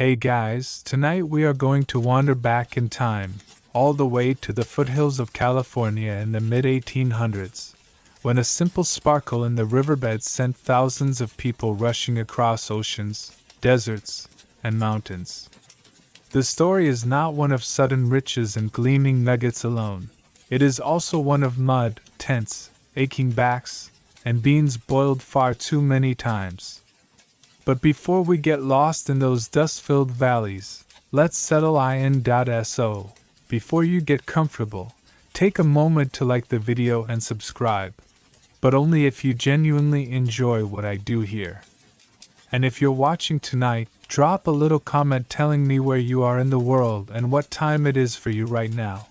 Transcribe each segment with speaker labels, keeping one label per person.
Speaker 1: Hey guys, tonight we are going to wander back in time, all the way to the foothills of California in the mid-1800s, when a simple sparkle in the riverbed sent thousands of people rushing across oceans, deserts, and mountains. The story is not one of sudden riches and gleaming nuggets alone. It is also one of mud, tents, aching backs, and beans boiled far too many times. But before we get lost in those dust-filled valleys, let's settle in.so. Before you get comfortable, take a moment to like the video and subscribe. But only if you genuinely enjoy what I do here. And if you're watching tonight, drop a little comment telling me where you are in the world and what time it is for you right now.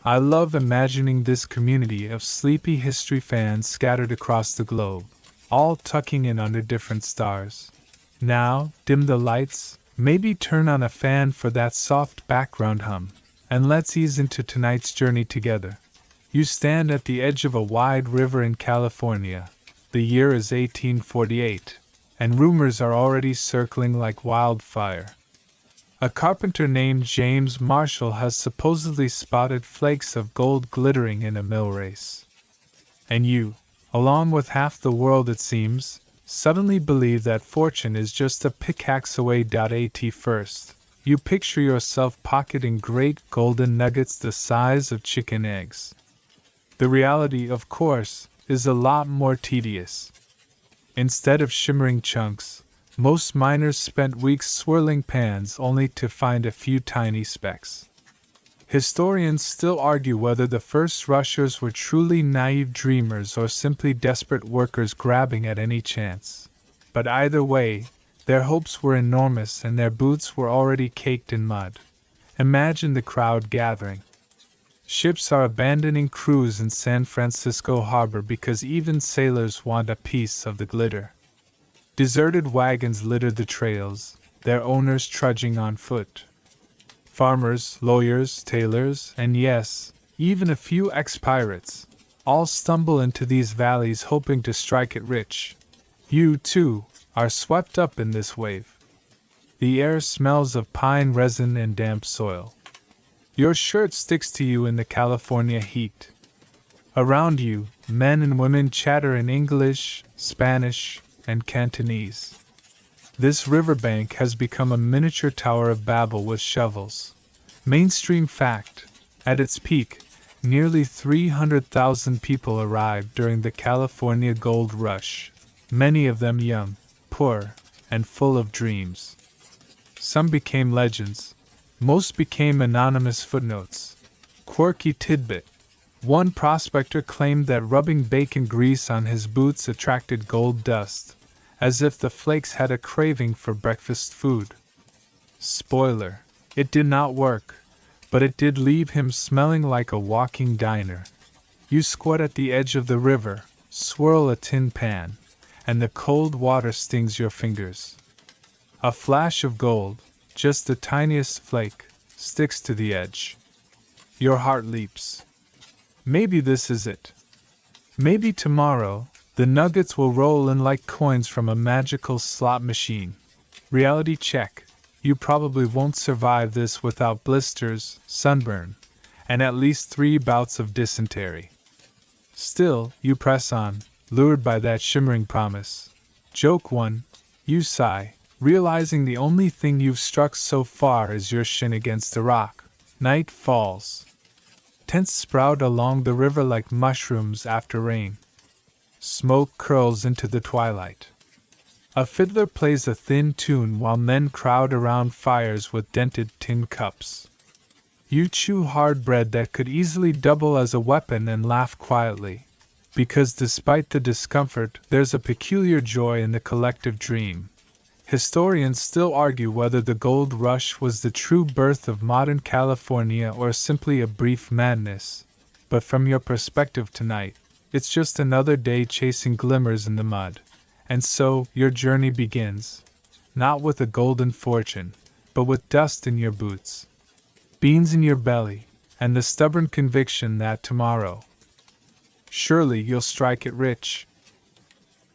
Speaker 1: I love imagining this community of sleepy history fans scattered across the globe, all tucking in under different stars. Now, dim the lights, maybe turn on a fan for that soft background hum, and let's ease into tonight's journey together. You stand at the edge of a wide river in California. The year is 1848, and rumors are already circling like wildfire. A carpenter named James Marshall has supposedly spotted flakes of gold glittering in a mill race. And you, along with half the world it seems, suddenly believe that fortune is just a pickaxe away. At first, you picture yourself pocketing great golden nuggets the size of chicken eggs. The reality, of course, is a lot more tedious. Instead of shimmering chunks, most miners spent weeks swirling pans only to find a few tiny specks. Historians still argue whether the first rushers were truly naive dreamers or simply desperate workers grabbing at any chance. But either way, their hopes were enormous and their boots were already caked in mud. Imagine the crowd gathering. Ships are abandoning crews in San Francisco harbor because even sailors want a piece of the glitter. Deserted wagons litter the trails, their owners trudging on foot. Farmers, lawyers, tailors, and yes, even a few ex-pirates, all stumble into these valleys hoping to strike it rich. You, too, are swept up in this wave. The air smells of pine resin and damp soil. Your shirt sticks to you in the California heat. Around you, men and women chatter in English, Spanish, and Cantonese. This riverbank has become a miniature Tower of Babel with shovels. Mainstream fact: at its peak, nearly 300,000 people arrived during the California Gold Rush, many of them young, poor, and full of dreams. Some became legends. Most became anonymous footnotes. Quirky tidbit: one prospector claimed that rubbing bacon grease on his boots attracted gold dust, as if the flakes had a craving for breakfast food. Spoiler: it did not work, but it did leave him smelling like a walking diner. You squat at the edge of the river, swirl a tin pan, and the cold water stings your fingers. A flash of gold, just the tiniest flake, sticks to the edge. Your heart leaps. Maybe this is it. Maybe tomorrow, the nuggets will roll in like coins from a magical slot machine. Reality check: you probably won't survive this without blisters, sunburn, and at least 3 bouts of dysentery. Still, you press on, lured by that shimmering promise. Joke 1. You sigh, realizing the only thing you've struck so far is your shin against a rock. Night falls. Tents sprout along the river like mushrooms after rain. Smoke curls into the twilight. A fiddler plays a thin tune while men crowd around fires with dented tin cups. You chew hard bread that could easily double as a weapon and laugh quietly, because despite the discomfort, there's a peculiar joy in the collective dream. Historians still argue whether the gold rush was the true birth of modern California or simply a brief madness, but from your perspective tonight, it's just another day chasing glimmers in the mud. And so, your journey begins, not with a golden fortune, but with dust in your boots, beans in your belly, and the stubborn conviction that tomorrow, surely you'll strike it rich.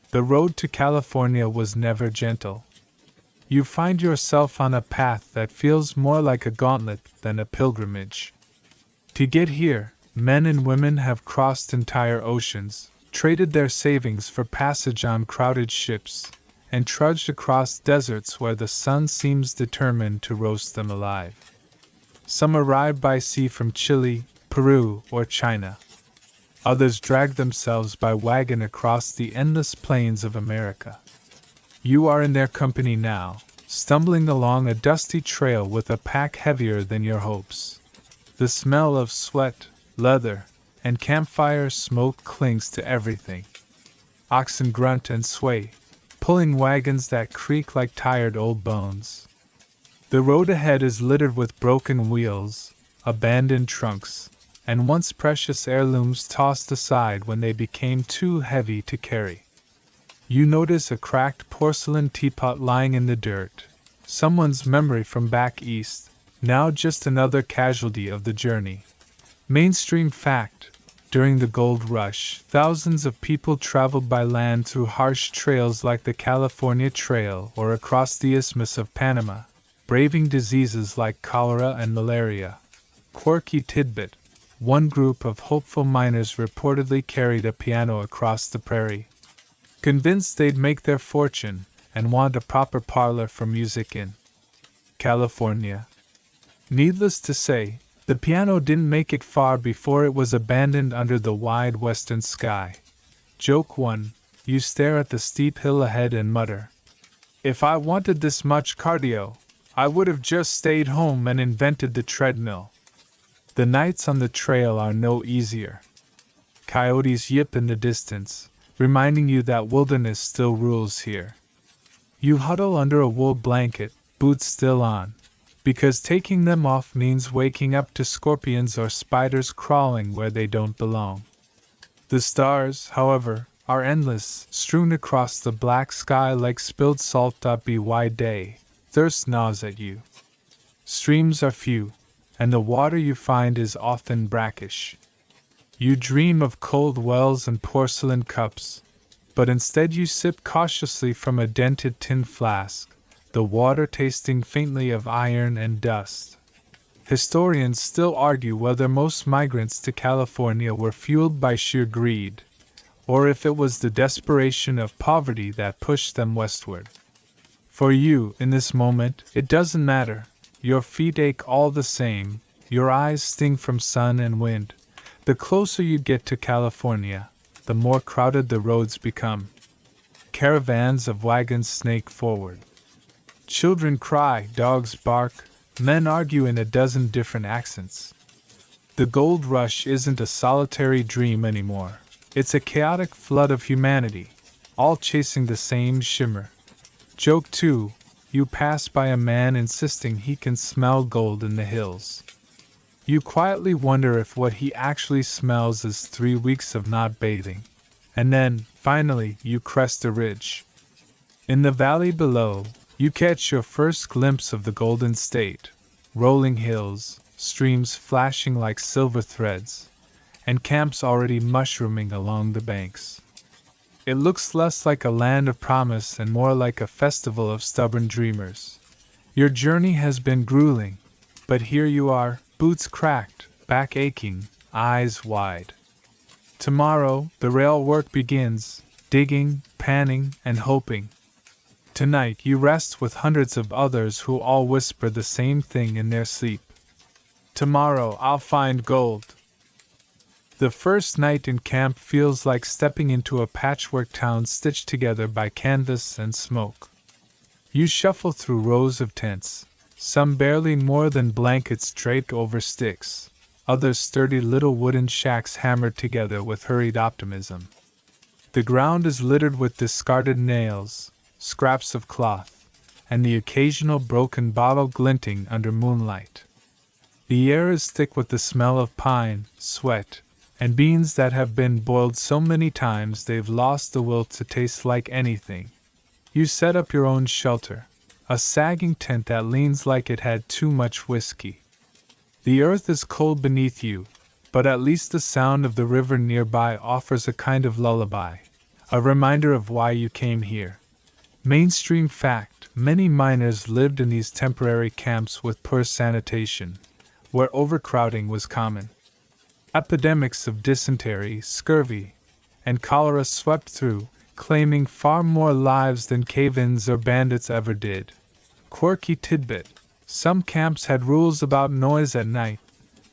Speaker 1: The road to California was never gentle. You find yourself on a path that feels more like a gauntlet than a pilgrimage. To get here, men and women have crossed entire oceans, traded their savings for passage on crowded ships, and trudged across deserts where the sun seems determined to roast them alive. Some arrive by sea from Chile, Peru, or China. Others drag themselves by wagon across the endless plains of America. You are in their company now, stumbling along a dusty trail with a pack heavier than your hopes. The smell of sweat, leather, and campfire smoke clings to everything. Oxen grunt and sway, pulling wagons that creak like tired old bones. The road ahead is littered with broken wheels, abandoned trunks, and once precious heirlooms tossed aside when they became too heavy to carry. You notice a cracked porcelain teapot lying in the dirt, someone's memory from back east, now just another casualty of the journey. Mainstream fact: during the gold rush, thousands of people traveled by land through harsh trails like the California Trail or across the Isthmus of Panama, braving diseases like cholera and malaria. Quirky tidbit: one group of hopeful miners reportedly carried a piano across the prairie, convinced they'd make their fortune and want a proper parlor for music in California. Needless to say, the piano didn't make it far before it was abandoned under the wide western sky. Joke 1. You stare at the steep hill ahead and mutter, "If I wanted this much cardio, I would have just stayed home and invented the treadmill." The nights on the trail are no easier. Coyotes yip in the distance, reminding you that wilderness still rules here. You huddle under a wool blanket, boots still on, because taking them off means waking up to scorpions or spiders crawling where they don't belong. The stars, however, are endless, strewn across the black sky like spilled salt. By day, thirst gnaws at you. Streams are few, and the water you find is often brackish. You dream of cold wells and porcelain cups, but instead you sip cautiously from a dented tin flask, the water tasting faintly of iron and dust. Historians still argue whether most migrants to California were fueled by sheer greed, or if it was the desperation of poverty that pushed them westward. For you, in this moment, it doesn't matter. Your feet ache all the same, your eyes sting from sun and wind. The closer you get to California, the more crowded the roads become. Caravans of wagons snake forward. Children cry, dogs bark, men argue in a dozen different accents. The gold rush isn't a solitary dream anymore. It's a chaotic flood of humanity, all chasing the same shimmer. Joke 2. You pass by a man insisting he can smell gold in the hills. You quietly wonder if what he actually smells is 3 weeks of not bathing. And then, finally, you crest a ridge. In the valley below, you catch your first glimpse of the Golden State, rolling hills, streams flashing like silver threads, and camps already mushrooming along the banks. It looks less like a land of promise and more like a festival of stubborn dreamers. Your journey has been grueling, but here you are, boots cracked, back aching, eyes wide. Tomorrow, the rail work begins, digging, panning, and hoping. Tonight you rest with hundreds of others who all whisper the same thing in their sleep. Tomorrow I'll find gold. The first night in camp feels like stepping into a patchwork town stitched together by canvas and smoke. You shuffle through rows of tents, some barely more than blankets draped over sticks, others sturdy little wooden shacks hammered together with hurried optimism. The ground is littered with discarded nails, scraps of cloth, and the occasional broken bottle glinting under moonlight. The air is thick with the smell of pine, sweat, and beans that have been boiled so many times they've lost the will to taste like anything. You set up your own shelter, a sagging tent that leans like it had too much whiskey. The earth is cold beneath you, but at least the sound of the river nearby offers a kind of lullaby, a reminder of why you came here. Mainstream fact: many miners lived in these temporary camps with poor sanitation, where overcrowding was common. Epidemics of dysentery, scurvy, and cholera swept through, claiming far more lives than cave-ins or bandits ever did. Quirky tidbit: some camps had rules about noise at night,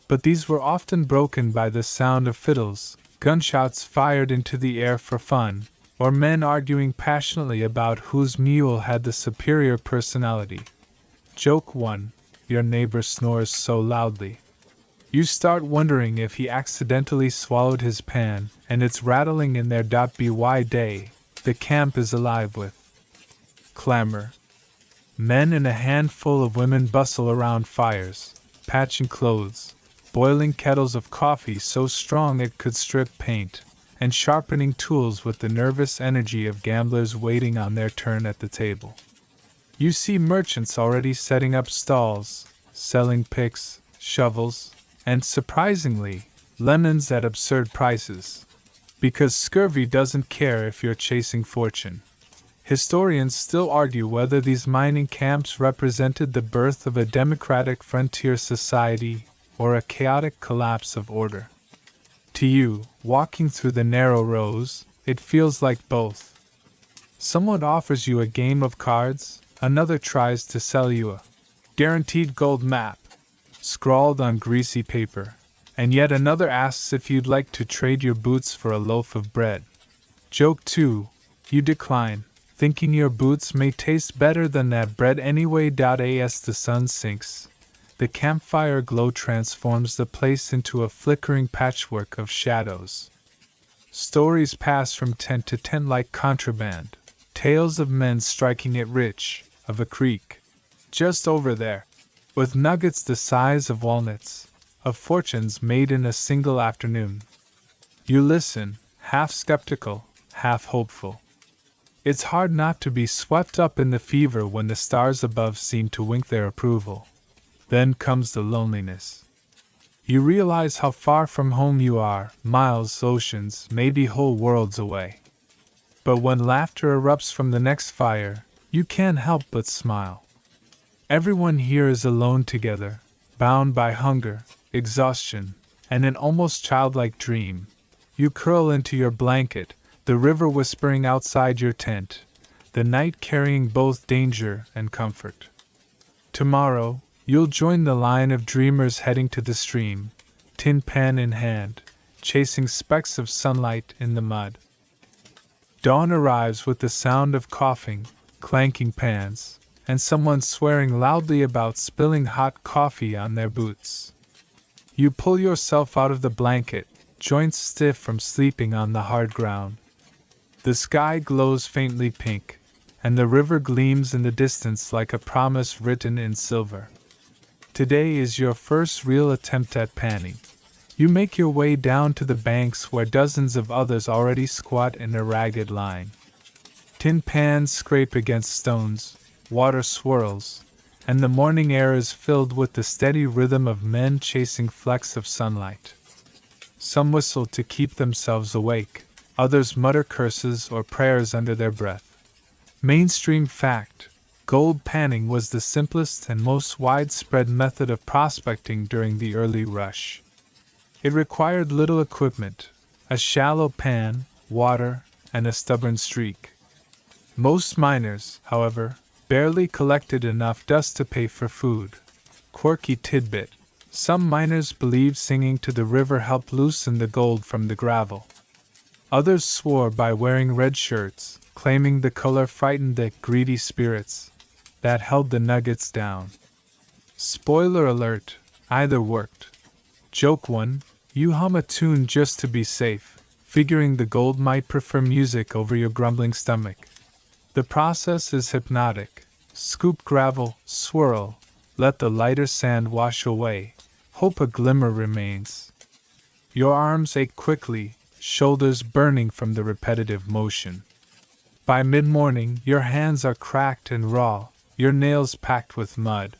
Speaker 1: but these were often broken by the sound of fiddles, gunshots fired into the air for fun, or men arguing passionately about whose mule had the superior personality. Joke 1: your neighbor snores so loudly you start wondering if he accidentally swallowed his pan, and it's rattling in there. By day, the camp is alive with clamor. Men and a handful of women bustle around fires, patching clothes, boiling kettles of coffee so strong it could strip paint, and sharpening tools with the nervous energy of gamblers waiting on their turn at the table. You see merchants already setting up stalls, selling picks, shovels, and surprisingly, lemons at absurd prices. Because scurvy doesn't care if you're chasing fortune. Historians still argue whether these mining camps represented the birth of a democratic frontier society or a chaotic collapse of order. To you, walking through the narrow rows, it feels like both. Someone offers you a game of cards, another tries to sell you a guaranteed gold map, scrawled on greasy paper, and yet another asks if you'd like to trade your boots for a loaf of bread. Joke 2: you decline, thinking your boots may taste better than that bread anyway. As the sun sinks, the campfire glow transforms the place into a flickering patchwork of shadows. Stories pass from tent to tent like contraband, tales of men striking it rich, of a creek just over there, with nuggets the size of walnuts, of fortunes made in a single afternoon. You listen, half skeptical, half hopeful. It's hard not to be swept up in the fever when the stars above seem to wink their approval. Then comes the loneliness. You realize how far from home you are, miles, oceans, maybe whole worlds away. But when laughter erupts from the next fire, you can't help but smile. Everyone here is alone together, bound by hunger, exhaustion, and an almost childlike dream. You curl into your blanket, the river whispering outside your tent, the night carrying both danger and comfort. Tomorrow, you'll join the line of dreamers heading to the stream, tin pan in hand, chasing specks of sunlight in the mud. Dawn arrives with the sound of coughing, clanking pans, and someone swearing loudly about spilling hot coffee on their boots. You pull yourself out of the blanket, joints stiff from sleeping on the hard ground. The sky glows faintly pink, and the river gleams in the distance like a promise written in silver. Today is your first real attempt at panning. You make your way down to the banks where dozens of others already squat in a ragged line. Tin pans scrape against stones, water swirls, and the morning air is filled with the steady rhythm of men chasing flecks of sunlight. Some whistle to keep themselves awake, others mutter curses or prayers under their breath. Mainstream fact: gold panning was the simplest and most widespread method of prospecting during the early rush. It required little equipment, a shallow pan, water, and a stubborn streak. Most miners, however, barely collected enough dust to pay for food. Quirky tidbit: some miners believed singing to the river helped loosen the gold from the gravel. Others swore by wearing red shirts, claiming the color frightened the greedy spirits that held the nuggets down. Spoiler alert, either worked. Joke 1: you hum a tune just to be safe, figuring the gold might prefer music over your grumbling stomach. The process is hypnotic. Scoop gravel, swirl, let the lighter sand wash away, hope a glimmer remains. Your arms ache quickly, shoulders burning from the repetitive motion. By mid-morning, your hands are cracked and raw, your nails packed with mud.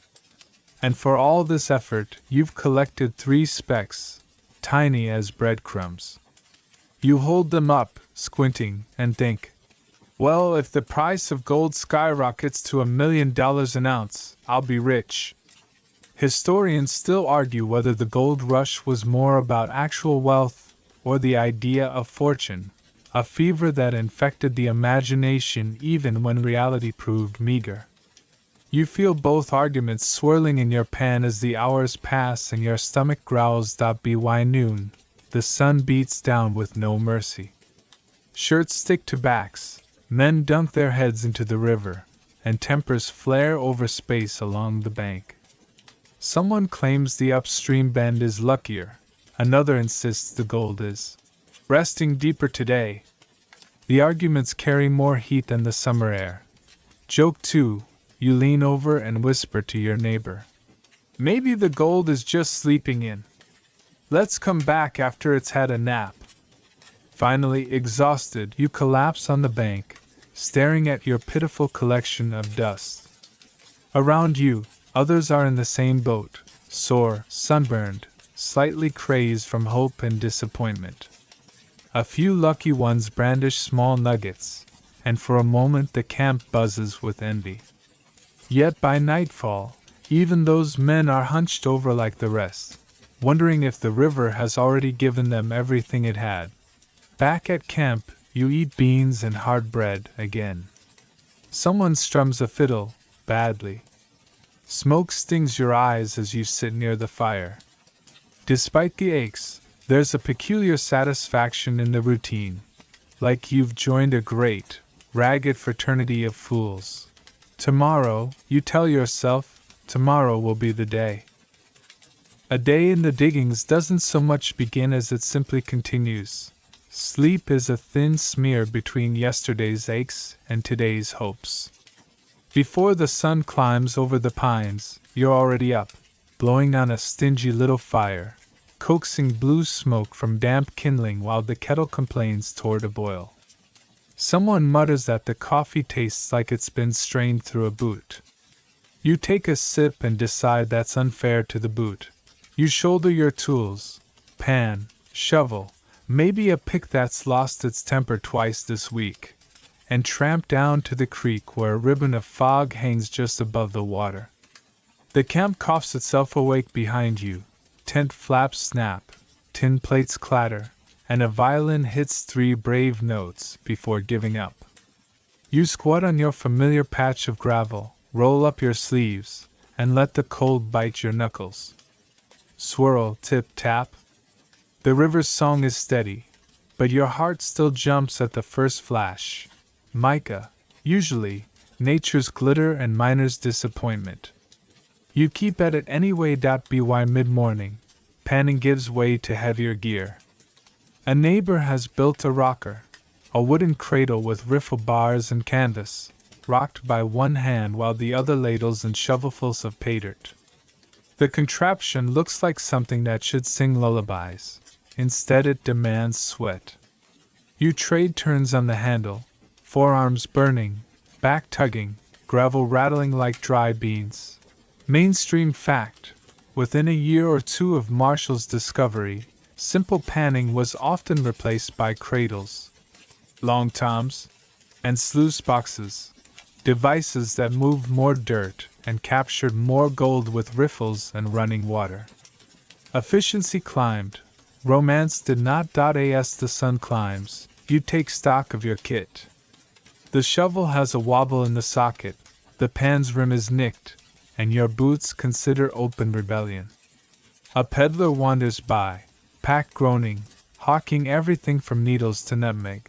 Speaker 1: And for all this effort, you've collected 3 specks, tiny as breadcrumbs. You hold them up, squinting, and think, Well, if the price of gold skyrockets to $1 million an ounce, I'll be rich. Historians still argue whether the gold rush was more about actual wealth or the idea of fortune, a fever that infected the imagination even when reality proved meager. You feel both arguments swirling in your pan as the hours pass and your stomach growls. By noon, the sun beats down with no mercy. Shirts stick to backs, men dunk their heads into the river, and tempers flare over space along the bank. Someone claims the upstream bend is luckier, another insists the gold is resting deeper today. The arguments carry more heat than the summer air. Joke 2, you lean over and whisper to your neighbor. Maybe the gold is just sleeping in. Let's come back after it's had a nap. Finally, exhausted, you collapse on the bank, staring at your pitiful collection of dust. Around you, others are in the same boat, sore, sunburned, slightly crazed from hope and disappointment. A few lucky ones brandish small nuggets, and for a moment the camp buzzes with envy. Yet by nightfall, even those men are hunched over like the rest, wondering if the river has already given them everything it had. Back at camp, you eat beans and hard bread again. Someone strums a fiddle, badly. Smoke stings your eyes as you sit near the fire. Despite the aches, there's a peculiar satisfaction in the routine, like you've joined a great, ragged fraternity of fools. Tomorrow, you tell yourself, tomorrow will be the day. A day in the diggings doesn't so much begin as it simply continues. Sleep is a thin smear between yesterday's aches and today's hopes. Before the sun climbs over the pines, you're already up, blowing on a stingy little fire, coaxing blue smoke from damp kindling while the kettle complains toward a boil. Someone mutters that the coffee tastes like it's been strained through a boot. You take a sip and decide that's unfair to the boot. You shoulder your tools, pan, shovel, maybe a pick that's lost its temper twice this week, and tramp down to the creek where a ribbon of fog hangs just above the water. The camp coughs itself awake behind you, tent flaps snap, tin plates clatter, and a violin hits 3 brave notes before giving up. You squat on your familiar patch of gravel, roll up your sleeves, and let the cold bite your knuckles. Swirl, tip, tap. The river's song is steady, but your heart still jumps at the first flash. Mica, usually, nature's glitter and miner's disappointment. You keep at it anyway. By mid-morning, panning gives way to heavier gear. A neighbor has built a rocker, a wooden cradle with riffle bars and canvas, rocked by one hand while the other ladles and shovelfuls of pay dirt. The contraption looks like something that should sing lullabies. Instead, it demands sweat. You trade turns on the handle, forearms burning, back tugging, gravel rattling like dry beans. Mainstream fact: within a year or two of Marshall's discovery, simple panning was often replaced by cradles, long toms, and sluice boxes, devices that moved more dirt and captured more gold with riffles and running water. Efficiency climbed. Romance did not. As the sun climbs, you take stock of your kit. The shovel has a wobble in the socket, the pan's rim is nicked, and your boots consider open rebellion. A peddler wanders by, pack groaning, hawking everything from needles to nutmeg.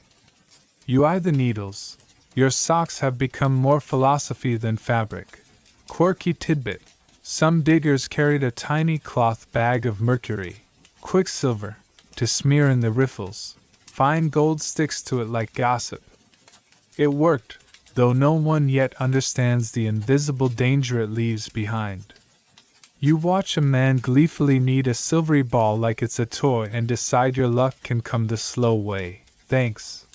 Speaker 1: You eye the needles. Your socks have become more philosophy than fabric. Quirky tidbit: some diggers carried a tiny cloth bag of mercury, quicksilver, to smear in the riffles. Fine gold sticks to it like gossip. It worked, though no one yet understands the invisible danger it leaves behind. You watch a man gleefully knead a silvery ball like it's a toy and decide your luck can come the slow way. Thanks.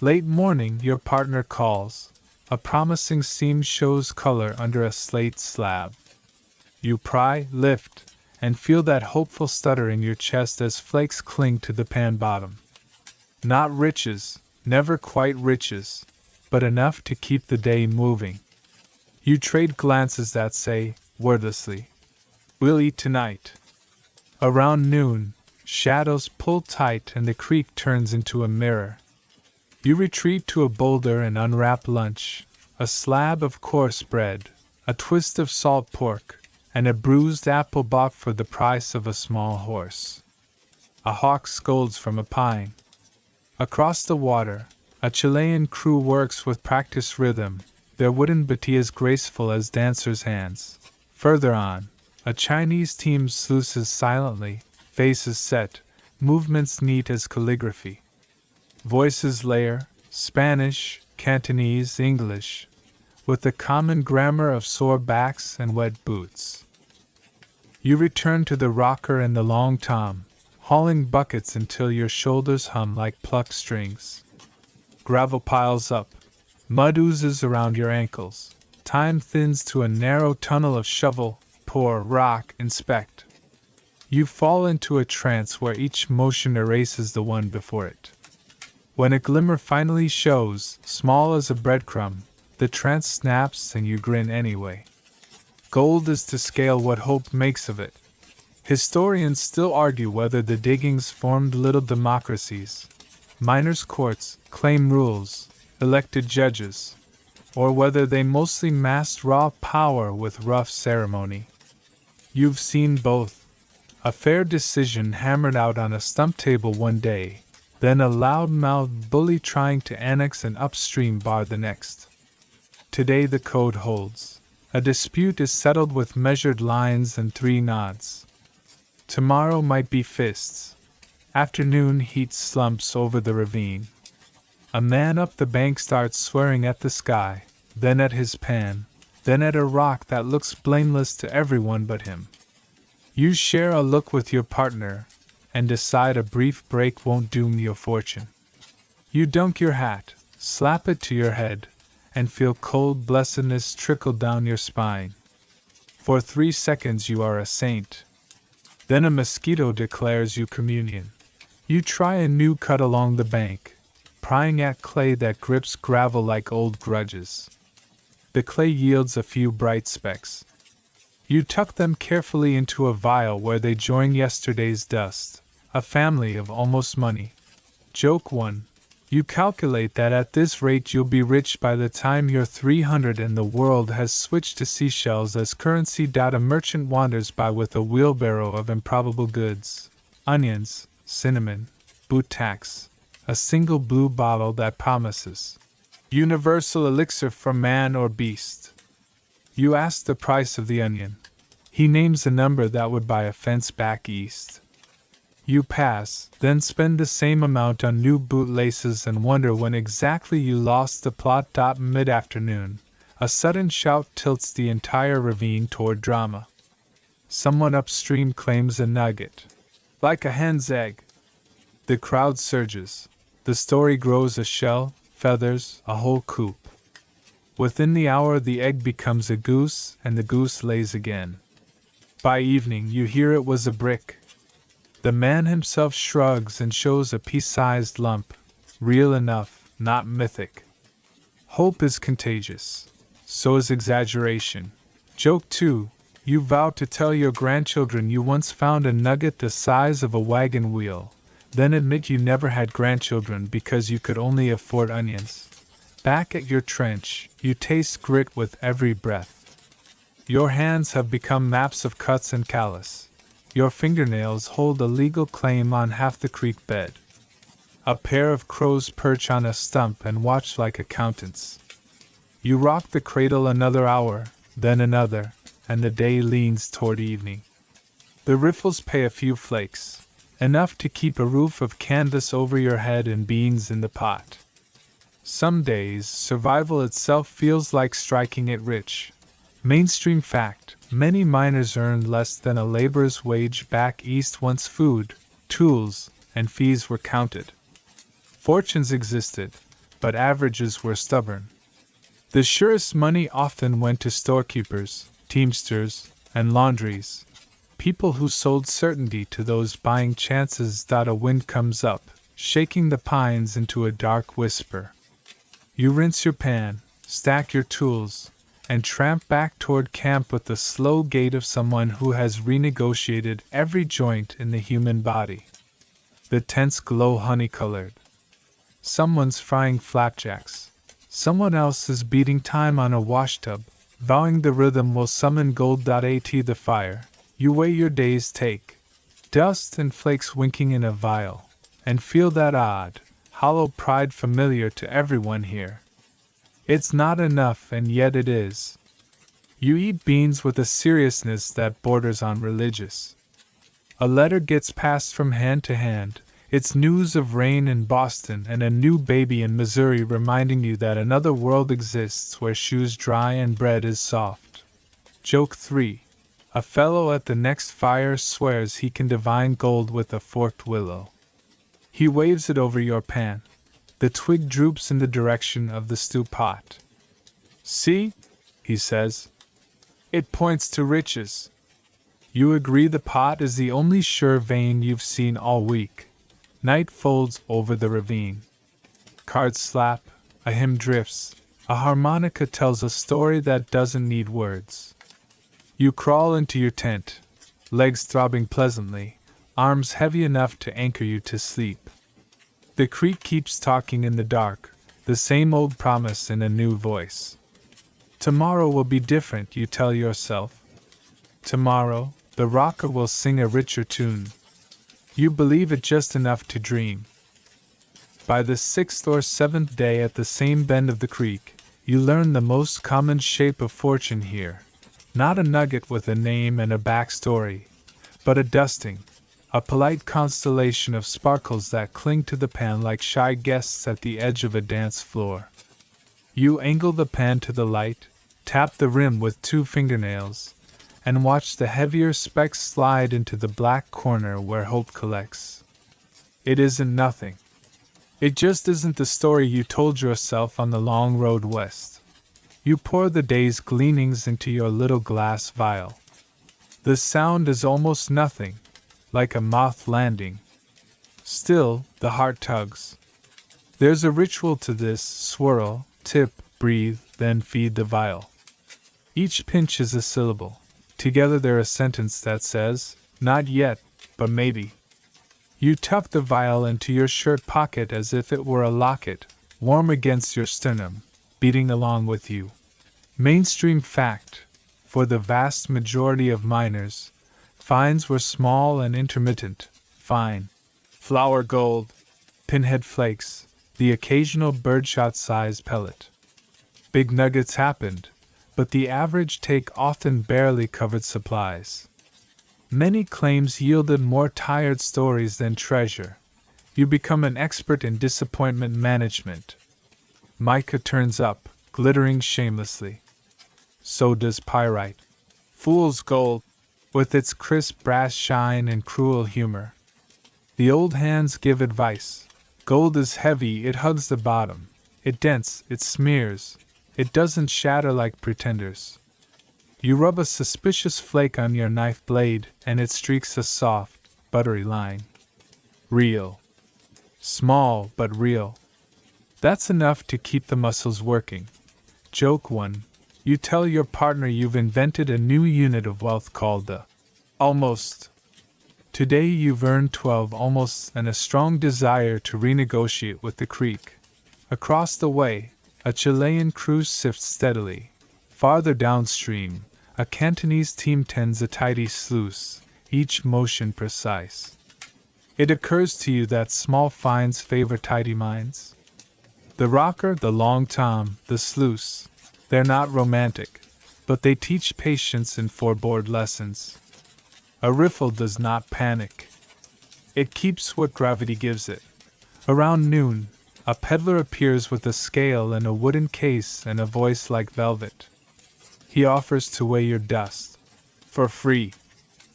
Speaker 1: Late morning, your partner calls. A promising seam shows color under a slate slab. You pry, lift, and feel that hopeful stutter in your chest as flakes cling to the pan bottom. Not riches, never quite riches, but enough to keep the day moving. You trade glances that say, wordlessly, "We'll eat tonight." Around noon, shadows pull tight and the creek turns into a mirror. You retreat to a boulder and unwrap lunch, a slab of coarse bread, a twist of salt pork, and a bruised apple bought for the price of a small horse. A hawk scolds from a pine. Across the water, a Chilean crew works with practiced rhythm, their wooden batillas graceful as dancers' hands. Further on, a Chinese team sluices silently, faces set, movements neat as calligraphy. Voices layer, Spanish, Cantonese, English, with the common grammar of sore backs and wet boots. You return to the rocker and the long tom, hauling buckets until your shoulders hum like plucked strings. Gravel piles up, mud oozes around your ankles, time thins to a narrow tunnel of shovel, pour, rock, inspect. You fall into a trance where each motion erases the one before it. When a glimmer finally shows, small as a breadcrumb, the trance snaps and you grin anyway. Gold is to scale what hope makes of it. Historians still argue whether the diggings formed little democracies, miners' courts, claim rules, elected judges, or whether they mostly masked raw power with rough ceremony. You've seen both. A fair decision hammered out on a stump table one day, then a loud-mouthed bully trying to annex an upstream bar the next. Today the code holds. A dispute is settled with measured lines and 3 nods. Tomorrow might be fists. Afternoon heat slumps over the ravine. A man up the bank starts swearing at the sky, then at his pan, then at a rock that looks blameless to everyone but him. You share a look with your partner, and decide a brief break won't doom your fortune. You dunk your hat, slap it to your head, and feel cold blessedness trickle down your spine. For 3 seconds you are a saint. Then a mosquito declares you communion. You try a new cut along the bank, prying at clay that grips gravel like old grudges. The clay yields a few bright specks. You tuck them carefully into a vial where they join yesterday's dust, a family of almost money. Joke 1. You calculate that at this rate you'll be rich by the time you're 300 and the world has switched to seashells as currency. A merchant wanders by with a wheelbarrow of improbable goods, onions, cinnamon, boot tacks, a single blue bottle that promises universal elixir for man or beast. You ask the price of the onion. He names a number that would buy a fence back east. You pass, then spend the same amount on new bootlaces and wonder when exactly you lost the plot. Mid-afternoon, a sudden shout tilts the entire ravine toward drama. Someone upstream claims a nugget. Like a hen's egg. The crowd surges. The story grows a shell, feathers, a whole coop. Within the hour the egg becomes a goose, and the goose lays again. By evening you hear it was a brick. The man himself shrugs and shows a pea-sized lump, real enough, not mythic. Hope is contagious. So is exaggeration. Joke 2. You vow to tell your grandchildren you once found a nugget the size of a wagon wheel, then admit you never had grandchildren because you could only afford onions. Back at your trench, you taste grit with every breath. Your hands have become maps of cuts and callus. Your fingernails hold a legal claim on half the creek bed. A pair of crows perch on a stump and watch like accountants. You rock the cradle another hour, then another, and the day leans toward evening. The riffles pay a few flakes, enough to keep a roof of canvas over your head and beans in the pot. Some days, survival itself feels like striking it rich. Mainstream fact, many miners earned less than a laborer's wage back east once food, tools, and fees were counted. Fortunes existed, but averages were stubborn. The surest money often went to storekeepers, teamsters, and laundries, people who sold certainty to those buying chances. A wind comes up, shaking the pines into a dark whisper. You rinse your pan, stack your tools, and tramp back toward camp with the slow gait of someone who has renegotiated every joint in the human body. The tents glow honey-colored. Someone's frying flapjacks. Someone else is beating time on a washtub, vowing the rhythm will summon gold.at the fire. You weigh your day's take. Dust and flakes winking in a vial, and feel that odd, hollow pride familiar to everyone here. It's not enough, and yet it is. You eat beans with a seriousness that borders on religious. A letter gets passed from hand to hand. It's news of rain in Boston and a new baby in Missouri reminding you that another world exists where shoes dry and bread is soft. Joke 3. A fellow at the next fire swears he can divine gold with a forked willow. He waves it over your pan. The twig droops in the direction of the stew pot. See, he says. It points to riches. You agree the pot is the only sure vein you've seen all week. Night folds over the ravine. Cards slap, a hymn drifts, a harmonica tells a story that doesn't need words. You crawl into your tent, legs throbbing pleasantly, arms heavy enough to anchor you to sleep. The creek keeps talking in the dark, the same old promise in a new voice. Tomorrow will be different, you tell yourself. Tomorrow, the rocker will sing a richer tune. You believe it just enough to dream. By the 6th or 7th day at the same bend of the creek, you learn the most common shape of fortune here. Not a nugget with a name and a backstory, but a dusting, a polite constellation of sparkles that cling to the pan like shy guests at the edge of a dance floor. You angle the pan to the light, tap the rim with 2 fingernails, and watch the heavier specks slide into the black corner where hope collects. It isn't nothing. It just isn't the story you told yourself on the long road west. You pour the day's gleanings into your little glass vial. The sound is almost nothing, like a moth landing. Still, the heart tugs. There's a ritual to this: swirl, tip, breathe, then feed the vial. Each pinch is a syllable. Together they're a sentence that says, not yet, but maybe. You tuck the vial into your shirt pocket as if it were a locket, warm against your sternum, beating along with you. Mainstream fact: for the vast majority of miners, finds were small and intermittent, fine. Flour gold, pinhead flakes, the occasional birdshot-sized pellet. Big nuggets happened, but the average take often barely covered supplies. Many claims yielded more tired stories than treasure. You become an expert in disappointment management. Mica turns up, glittering shamelessly. So does pyrite. Fool's gold, with its crisp brass shine and cruel humor. The old hands give advice. Gold is heavy, it hugs the bottom. It dents, it smears. It doesn't shatter like pretenders. You rub a suspicious flake on your knife blade, and it streaks a soft, buttery line. Real. Small, but real. That's enough to keep the muscles working. Joke 1. You tell your partner you've invented a new unit of wealth called the almost. Today you've earned 12 almosts and a strong desire to renegotiate with the creek. Across the way, a Chilean cruise sifts steadily. Farther downstream, a Cantonese team tends a tidy sluice, each motion precise. It occurs to you that small finds favor tidy minds. The rocker, the long tom, the sluice, they're not romantic, but they teach patience in four-board lessons. A riffle does not panic. It keeps what gravity gives it. Around noon, a peddler appears with a scale and a wooden case and a voice like velvet. He offers to weigh your dust. For free.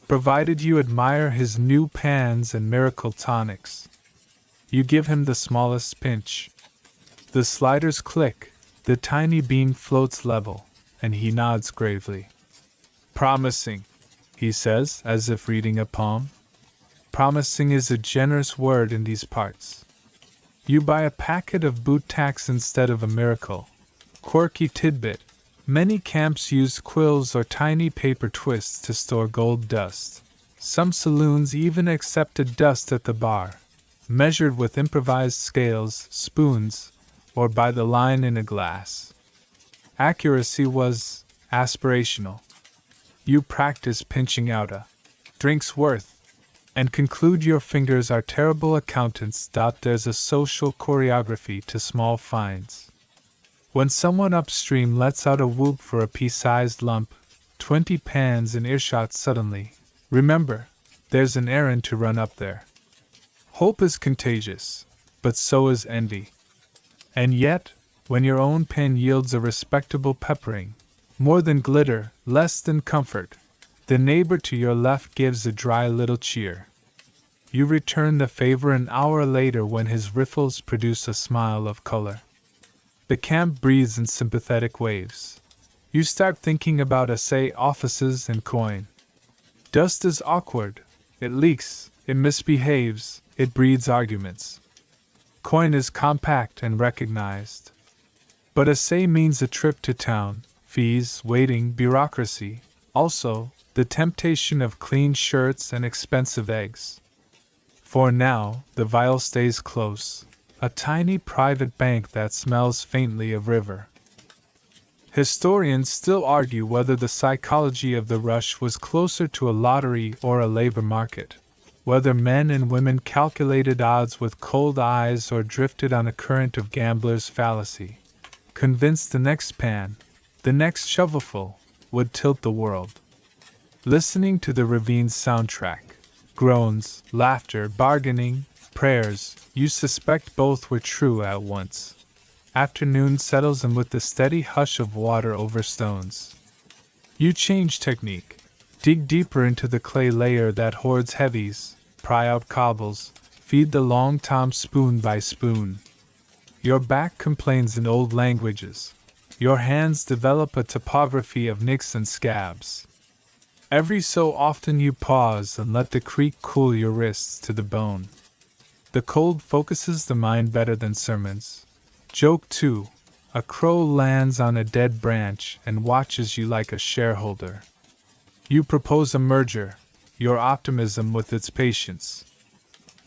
Speaker 1: Provided you admire his new pans and miracle tonics. You give him the smallest pinch. The sliders click, the tiny bean floats level, and he nods gravely. Promising, he says, as if reading a poem. Promising is a generous word in these parts. You buy a packet of boot tacks instead of a miracle. Quirky tidbit. Many camps use quills or tiny paper twists to store gold dust. Some saloons even accepted dust at the bar, measured with improvised scales, spoons, or by the line in a glass. Accuracy was aspirational. You practice pinching out a drink's worth and conclude your fingers are terrible accountants. There's a social choreography to small finds. When someone upstream lets out a whoop for a pea-sized lump, 20 pans in earshot suddenly, remember, there's an errand to run up there. Hope is contagious, but so is envy. And yet, when your own pen yields a respectable peppering, more than glitter, less than comfort, the neighbor to your left gives a dry little cheer. You return the favor an hour later when his riffles produce a smile of color. The camp breathes in sympathetic waves. You start thinking about assay offices and coin. Dust is awkward. It leaks, it misbehaves, it breeds arguments. Coin is compact and recognized. But assay means a trip to town, fees, waiting, bureaucracy, also the temptation of clean shirts and expensive eggs. For now, the vial stays close. A tiny private bank that smells faintly of river. Historians still argue whether the psychology of the rush was closer to a lottery or a labor market, whether men and women calculated odds with cold eyes or drifted on a current of gambler's fallacy, convinced the next pan, the next shovelful, would tilt the world. Listening to the ravine's soundtrack, groans, laughter, bargaining, prayers, you suspect both were true at once. Afternoon settles in with the steady hush of water over stones. You change technique. Dig deeper into the clay layer that hoards heavies, pry out cobbles, feed the long tom spoon by spoon. Your back complains in old languages. Your hands develop a topography of nicks and scabs. Every so often you pause and let the creak cool your wrists to the bone. The cold focuses the mind better than sermons. Joke 2. A crow lands on a dead branch and watches you like a shareholder. You propose a merger, your optimism with its patience.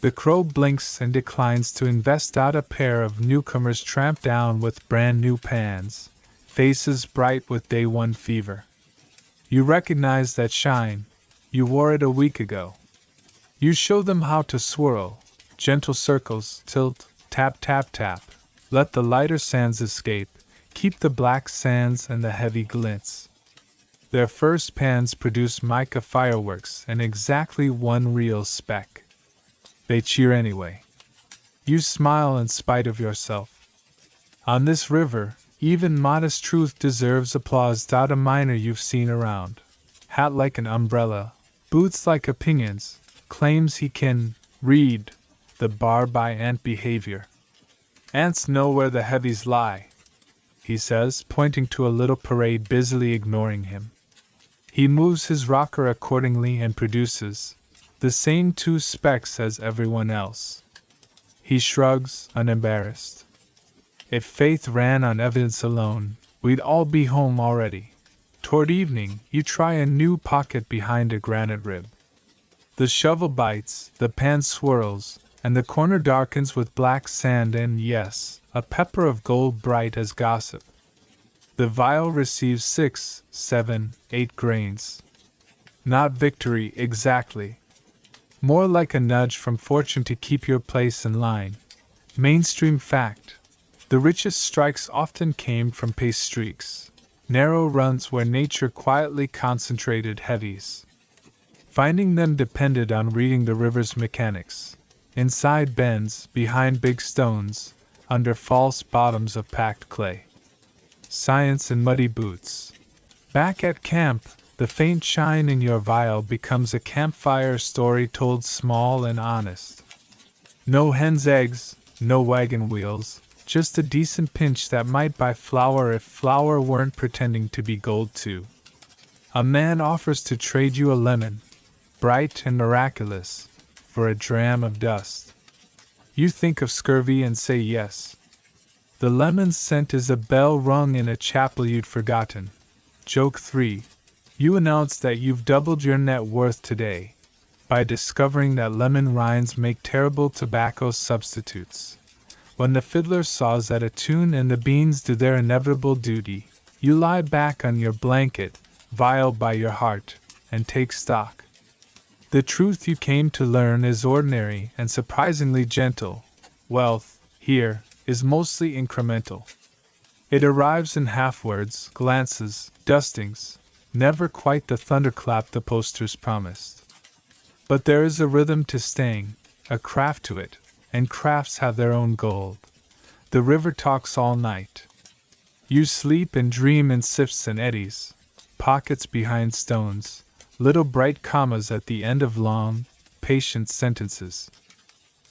Speaker 1: The crow blinks and declines to invest out. A pair of newcomers tramp down with brand new pans, faces bright with day one fever. You recognize that shine. You wore it a week ago. You show them how to swirl. Gentle circles, tilt, tap, tap, tap. Let the lighter sands escape. Keep the black sands and the heavy glints. Their first pans produce mica fireworks and exactly one real speck. They cheer anyway. You smile in spite of yourself. On this river, even modest truth deserves applause. A miner you've seen around. Hat like an umbrella, boots like opinions, claims he can read the bar by ant behavior. Ants know where the heavies lie, he says, pointing to a little parade busily ignoring him. He moves his rocker accordingly and produces the same two specks as everyone else. He shrugs, unembarrassed. If faith ran on evidence alone, we'd all be home already. Toward evening, you try a new pocket behind a granite rib. The shovel bites, the pan swirls, and the corner darkens with black sand and, yes, a pepper of gold bright as gossip. The vial receives 6, 7, 8 grains. Not victory exactly. More like a nudge from fortune to keep your place in line. Mainstream fact. The richest strikes often came from pay streaks, narrow runs where nature quietly concentrated heavies. Finding them depended on reading the river's mechanics. Inside bends, behind big stones, under false bottoms of packed clay. Science in muddy boots. Back at camp, the faint shine in your vial becomes a campfire story told small and honest. No hen's eggs, no wagon wheels, just a decent pinch that might buy flour if flour weren't pretending to be gold too. A man offers to trade you a lemon, bright and miraculous, for a dram of dust. You think of scurvy and say yes. The lemon scent is a bell rung in a chapel you'd forgotten. Joke 3. You announce that you've doubled your net worth today by discovering that lemon rinds make terrible tobacco substitutes. When the fiddler saws at a tune and the beans do their inevitable duty, you lie back on your blanket, vile by your heart, and take stock. The truth you came to learn is ordinary and surprisingly gentle. Wealth, here, is mostly incremental. It arrives in half-words, glances, dustings, never quite the thunderclap the posters promised. But there is a rhythm to staying, a craft to it, and crafts have their own gold. The river talks all night. You sleep and dream in sifts and eddies, pockets behind stones, little bright commas at the end of long, patient sentences.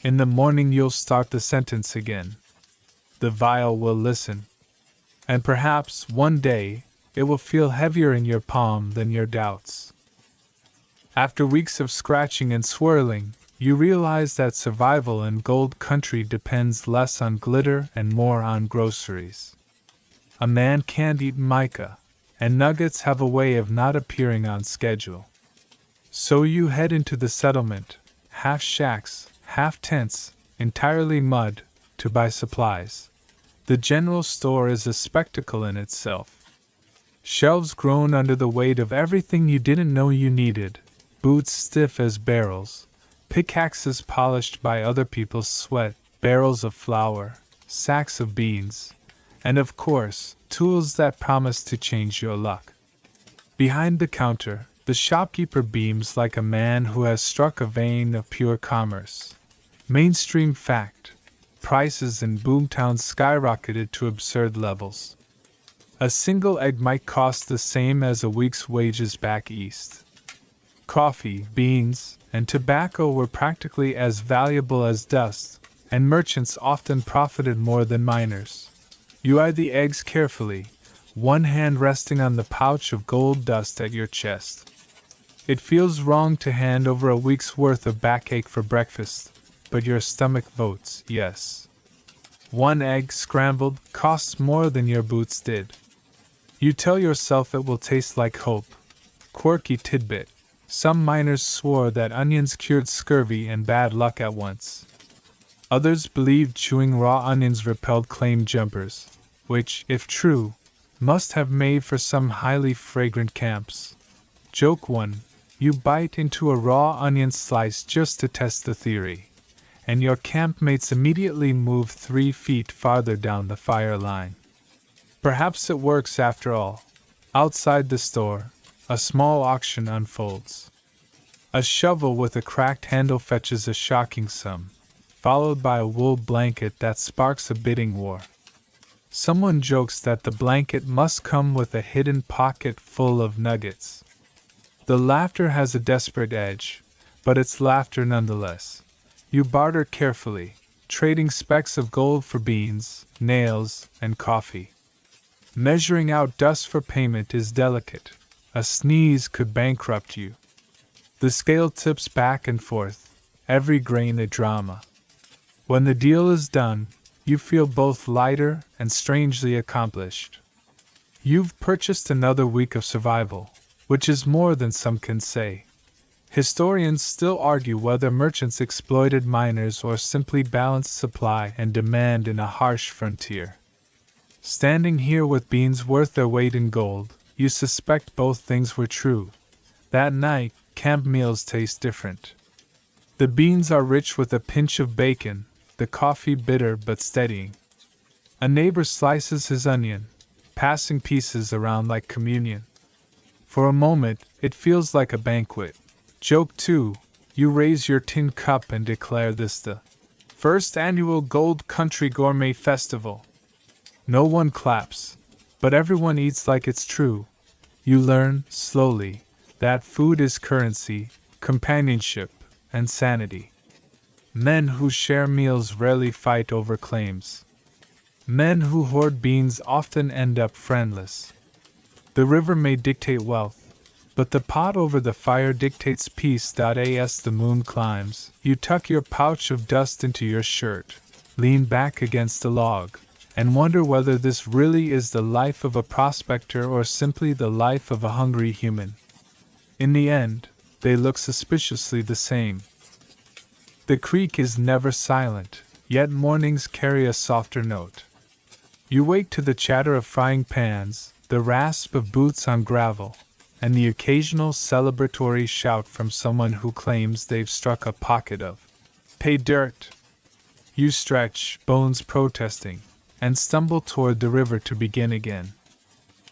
Speaker 1: In the morning you'll start the sentence again. The vial will listen. And perhaps, one day, it will feel heavier in your palm than your doubts. After weeks of scratching and swirling, you realize that survival in gold country depends less on glitter and more on groceries. A man can't eat mica, and nuggets have a way of not appearing on schedule. So you head into the settlement, half shacks, half tents, entirely mud, to buy supplies. The general store is a spectacle in itself. Shelves groan under the weight of everything you didn't know you needed, boots stiff as barrels, pickaxes polished by other people's sweat, barrels of flour, sacks of beans, and of course, tools that promise to change your luck. Behind the counter, the shopkeeper beams like a man who has struck a vein of pure commerce. Mainstream fact: prices in boomtowns skyrocketed to absurd levels. A single egg might cost the same as a week's wages back east. Coffee, beans, and tobacco were practically as valuable as dust, and merchants often profited more than miners. You eye the eggs carefully, one hand resting on the pouch of gold dust at your chest. It feels wrong to hand over a week's worth of backache for breakfast, but your stomach votes yes. One egg scrambled costs more than your boots did. You tell yourself it will taste like hope. Quirky tidbit: some miners swore that onions cured scurvy and bad luck at once. Others believed chewing raw onions repelled claim jumpers, which, if true, must have made for some highly fragrant camps. Joke 1. You bite into a raw onion slice just to test the theory, and your campmates immediately move 3 feet farther down the fire line. Perhaps it works after all. Outside the store, a small auction unfolds. A shovel with a cracked handle fetches a shocking sum, followed by a wool blanket that sparks a bidding war. Someone jokes that the blanket must come with a hidden pocket full of nuggets. The laughter has a desperate edge, but it's laughter nonetheless. You barter carefully, trading specks of gold for beans, nails, and coffee. Measuring out dust for payment is delicate. A sneeze could bankrupt you. The scale tips back and forth, every grain a drama. When the deal is done, you feel both lighter and strangely accomplished. You've purchased another week of survival, which is more than some can say. Historians still argue whether merchants exploited miners or simply balanced supply and demand in a harsh frontier. Standing here with beans worth their weight in gold, you suspect both things were true. That night, camp meals taste different. The beans are rich with a pinch of bacon, the coffee bitter but steadying. A neighbor slices his onion, passing pieces around like communion. For a moment, it feels like a banquet. Joke 2. You raise your tin cup and declare this the first annual Gold Country Gourmet Festival. No one claps, but everyone eats like it's true. You learn, slowly, that food is currency, companionship, and sanity. Men who share meals rarely fight over claims. Men who hoard beans often end up friendless. The river may dictate wealth, But the pot over the fire dictates peace. As the moon climbs, you tuck your pouch of dust into your shirt, lean back against a log, and wonder whether this really is the life of a prospector or simply the life of a hungry human. In the end, they look suspiciously the same. The creek is never silent, yet mornings carry a softer note. You wake to the chatter of frying pans, the rasp of boots on gravel, and the occasional celebratory shout from someone who claims they've struck a pocket of pay dirt. You stretch, bones protesting, and stumble toward the river to begin again.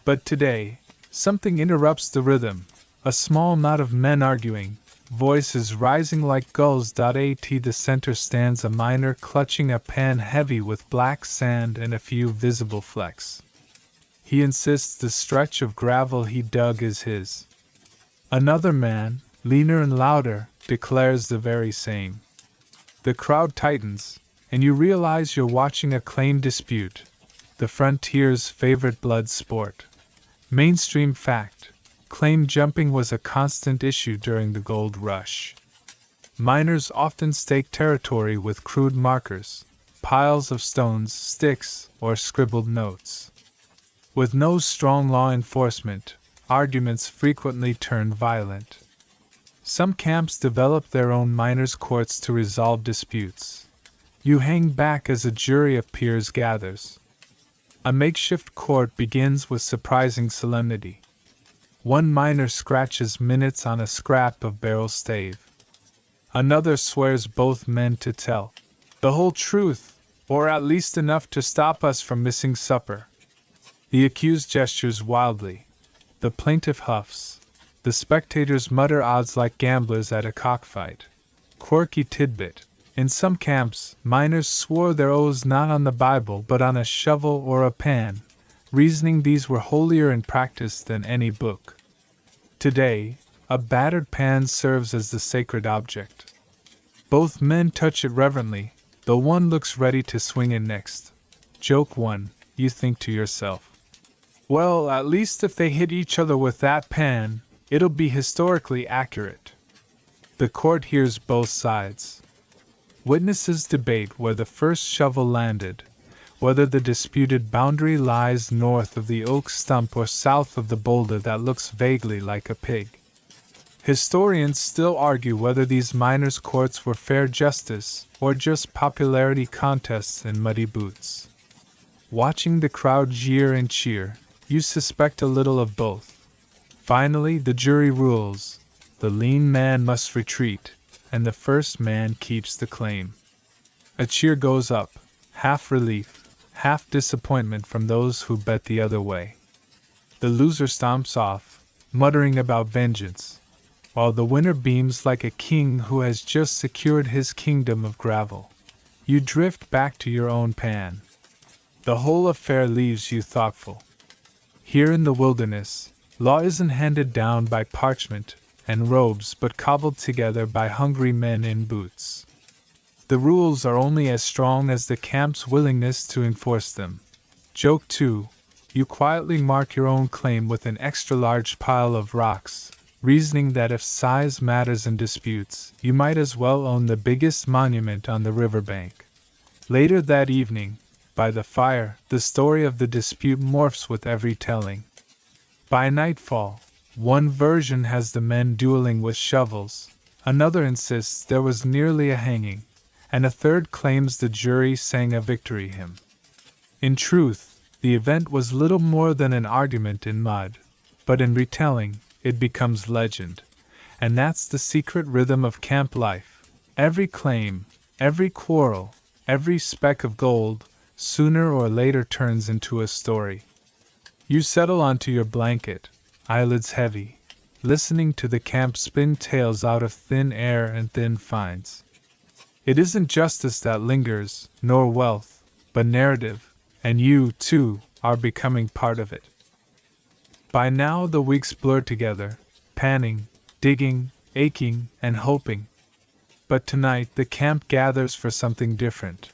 Speaker 1: But today, something interrupts the rhythm, a small knot of men arguing, voices rising like gulls. At the center stands a miner clutching a pan heavy with black sand and a few visible flecks. He insists the stretch of gravel he dug is his. Another man, leaner and louder, declares the very same. The crowd tightens, and you realize you're watching a claim dispute, the frontier's favorite blood sport. Mainstream fact: claim jumping was a constant issue during the gold rush. Miners often stake territory with crude markers, piles of stones, sticks, or scribbled notes. With no strong law enforcement, arguments frequently turn violent. Some camps develop their own miners' courts to resolve disputes. You hang back as a jury of peers gathers. A makeshift court begins with surprising solemnity. One miner scratches minutes on a scrap of barrel stave. Another swears both men to tell the whole truth, or at least enough to stop us from missing supper. The accused gestures wildly. The plaintiff huffs. The spectators mutter odds like gamblers at a cockfight. Quirky tidbit: in some camps, miners swore their oaths not on the Bible but on a shovel or a pan, reasoning these were holier in practice than any book. Today, a battered pan serves as the sacred object. Both men touch it reverently, though one looks ready to swing in next. Joke 1, you think to yourself. Well, at least if they hit each other with that pan, it'll be historically accurate. The court hears both sides. Witnesses debate where the first shovel landed, whether the disputed boundary lies north of the oak stump or south of the boulder that looks vaguely like a pig. Historians still argue whether these miners' courts were fair justice or just popularity contests in muddy boots. Watching the crowd jeer and cheer, you suspect a little of both. Finally, the jury rules. The lean man must retreat, and the first man keeps the claim. A cheer goes up, half relief, half disappointment from those who bet the other way. The loser stomps off, muttering about vengeance, while the winner beams like a king who has just secured his kingdom of gravel. You drift back to your own pan. The whole affair leaves you thoughtful. Here in the wilderness, law isn't handed down by parchment and robes but cobbled together by hungry men in boots. The rules are only as strong as the camp's willingness to enforce them. Joke 2, you quietly mark your own claim with an extra large pile of rocks, reasoning that if size matters in disputes, you might as well own the biggest monument on the riverbank. Later that evening, by the fire, the story of the dispute morphs with every telling. By nightfall, one version has the men dueling with shovels, another insists there was nearly a hanging, and a third claims the jury sang a victory hymn. In truth, the event was little more than an argument in mud, but in retelling, it becomes legend, and that's the secret rhythm of camp life. Every claim, every quarrel, every speck of gold, sooner or later turns into a story. You settle onto your blanket, eyelids heavy, listening to the camp spin tales out of thin air and thin finds. It isn't justice that lingers, nor wealth, but narrative, and you, too, are becoming part of it. By now the weeks blur together, panning, digging, aching, and hoping. But tonight the camp gathers for something different.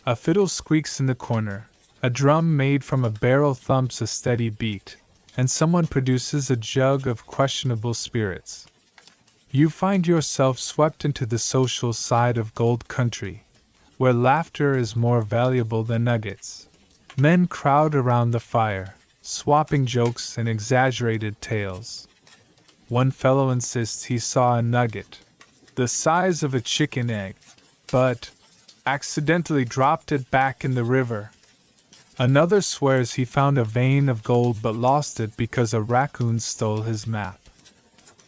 Speaker 1: A fiddle squeaks in the corner, a drum made from a barrel thumps a steady beat, and someone produces a jug of questionable spirits. You find yourself swept into the social side of Gold Country, where laughter is more valuable than nuggets. Men crowd around the fire, swapping jokes and exaggerated tales. One fellow insists he saw a nugget, the size of a chicken egg, but accidentally dropped it back in the river. Another swears he found a vein of gold but lost it because a raccoon stole his map.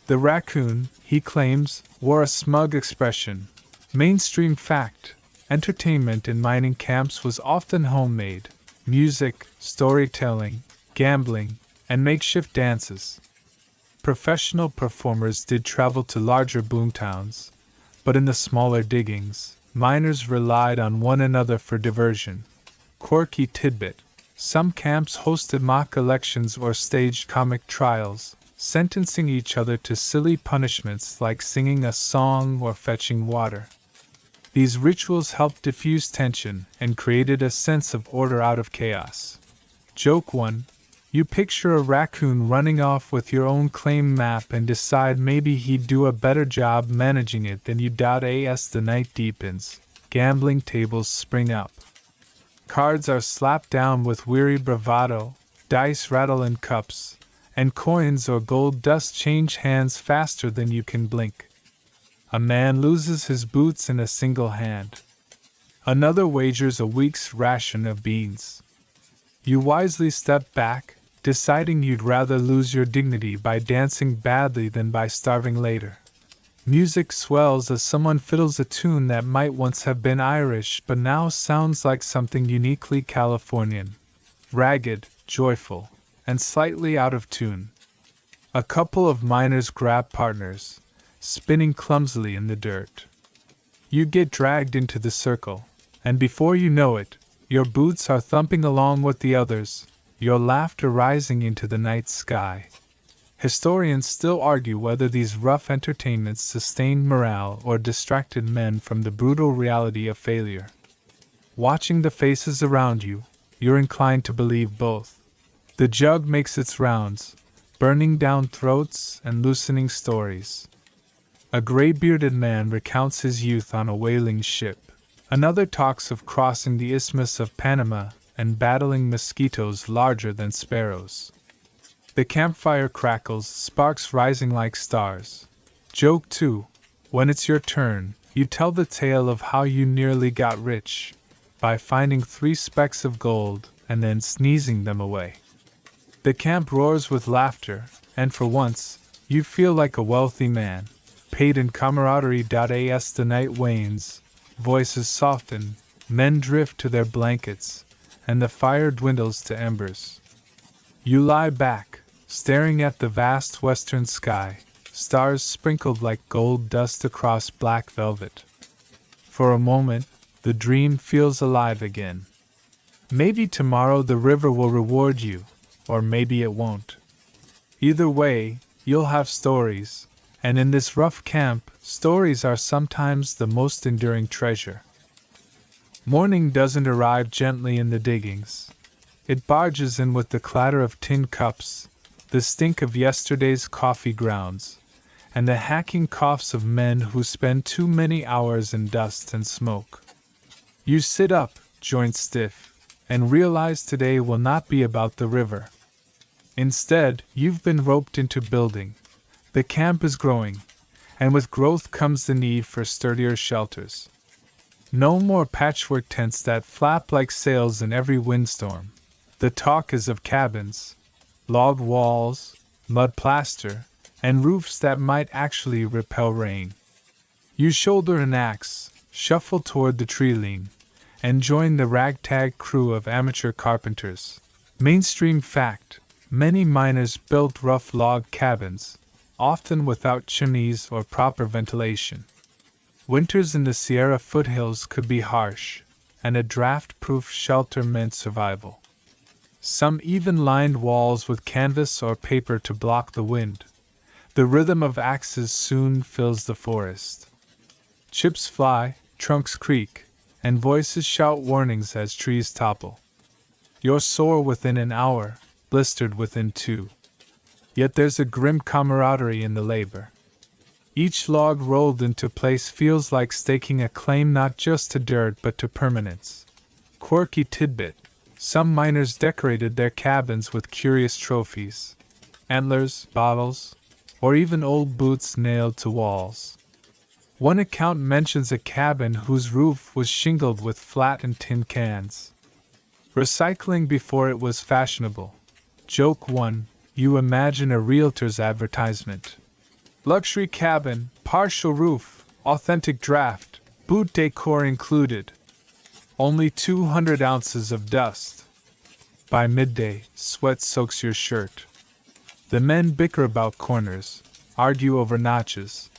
Speaker 1: The raccoon, he claims, wore a smug expression. Mainstream fact: entertainment in mining camps was often homemade. Music, storytelling, gambling, and makeshift dances. Professional performers did travel to larger boomtowns, but in the smaller diggings, miners relied on one another for diversion. Quirky tidbit: some camps hosted mock elections or staged comic trials, sentencing each other to silly punishments like singing a song or fetching water. These rituals helped diffuse tension and created a sense of order out of chaos. Joke 1. You picture a raccoon running off with your own claim map and decide maybe he'd do a better job managing it than you. As the night deepens, gambling tables spring up. Cards are slapped down with weary bravado, dice rattle in cups, and coins or gold dust change hands faster than you can blink. A man loses his boots in a single hand. Another wagers a week's ration of beans. You wisely step back, deciding you'd rather lose your dignity by dancing badly than by starving later. Music swells as someone fiddles a tune that might once have been Irish but now sounds like something uniquely Californian. Ragged, joyful, and slightly out of tune. A couple of miners grab partners, spinning clumsily in the dirt. You get dragged into the circle, and before you know it, your boots are thumping along with the others, your laughter rising into the night sky. Historians still argue whether these rough entertainments sustained morale or distracted men from the brutal reality of failure. Watching the faces around you, you're inclined to believe both. The jug makes its rounds, burning down throats and loosening stories. A gray-bearded man recounts his youth on a whaling ship. Another talks of crossing the Isthmus of Panama and battling mosquitoes larger than sparrows. The campfire crackles, sparks rising like stars. Joke 2. When it's your turn, you tell the tale of how you nearly got rich by finding 3 specks of gold and then sneezing them away. The camp roars with laughter, and for once, you feel like a wealthy man. Paid in camaraderie. As the night wanes, voices soften, men drift to their blankets, and the fire dwindles to embers. You lie back, staring at the vast western sky, stars sprinkled like gold dust across black velvet. For a moment, the dream feels alive again. Maybe tomorrow the river will reward you, or maybe it won't. Either way, you'll have stories. And in this rough camp, stories are sometimes the most enduring treasure. Morning doesn't arrive gently in the diggings. It barges in with the clatter of tin cups, the stink of yesterday's coffee grounds, and the hacking coughs of men who spend too many hours in dust and smoke. You sit up, joints stiff, and realize today will not be about the river. Instead, you've been roped into building. The camp is growing, and with growth comes the need for sturdier shelters. No more patchwork tents that flap like sails in every windstorm. The talk is of cabins, log walls, mud plaster, and roofs that might actually repel rain. You shoulder an axe, shuffle toward the tree line, and join the ragtag crew of amateur carpenters. Mainstream fact: many miners built rough log cabins, often without chimneys or proper ventilation. Winters in the Sierra foothills could be harsh, and a draft-proof shelter meant survival. Some even lined walls with canvas or paper to block the wind. The rhythm of axes soon fills the forest. Chips fly, trunks creak, and voices shout warnings as trees topple. You're sore within an hour, blistered within 2. Yet there's a grim camaraderie in the labor. Each log rolled into place feels like staking a claim not just to dirt but to permanence. Quirky tidbit: some miners decorated their cabins with curious trophies. Antlers, bottles, or even old boots nailed to walls. One account mentions a cabin whose roof was shingled with flattened tin cans. Recycling before it was fashionable. Joke 1. You imagine a realtor's advertisement. Luxury cabin, partial roof, authentic draft, boot decor included. Only 200 ounces of dust. By midday, sweat soaks your shirt. The men bicker about corners, argue over notches,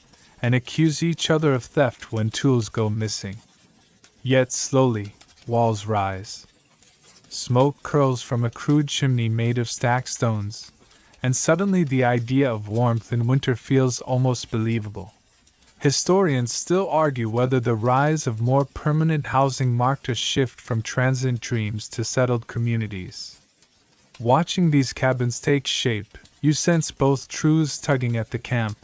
Speaker 1: and accuse each other of theft when tools go missing. Yet slowly, walls rise. Smoke curls from a crude chimney made of stacked stones, and suddenly the idea of warmth in winter feels almost believable. Historians still argue whether the rise of more permanent housing marked a shift from transient dreams to settled communities. Watching these cabins take shape, you sense both truths tugging at the camp: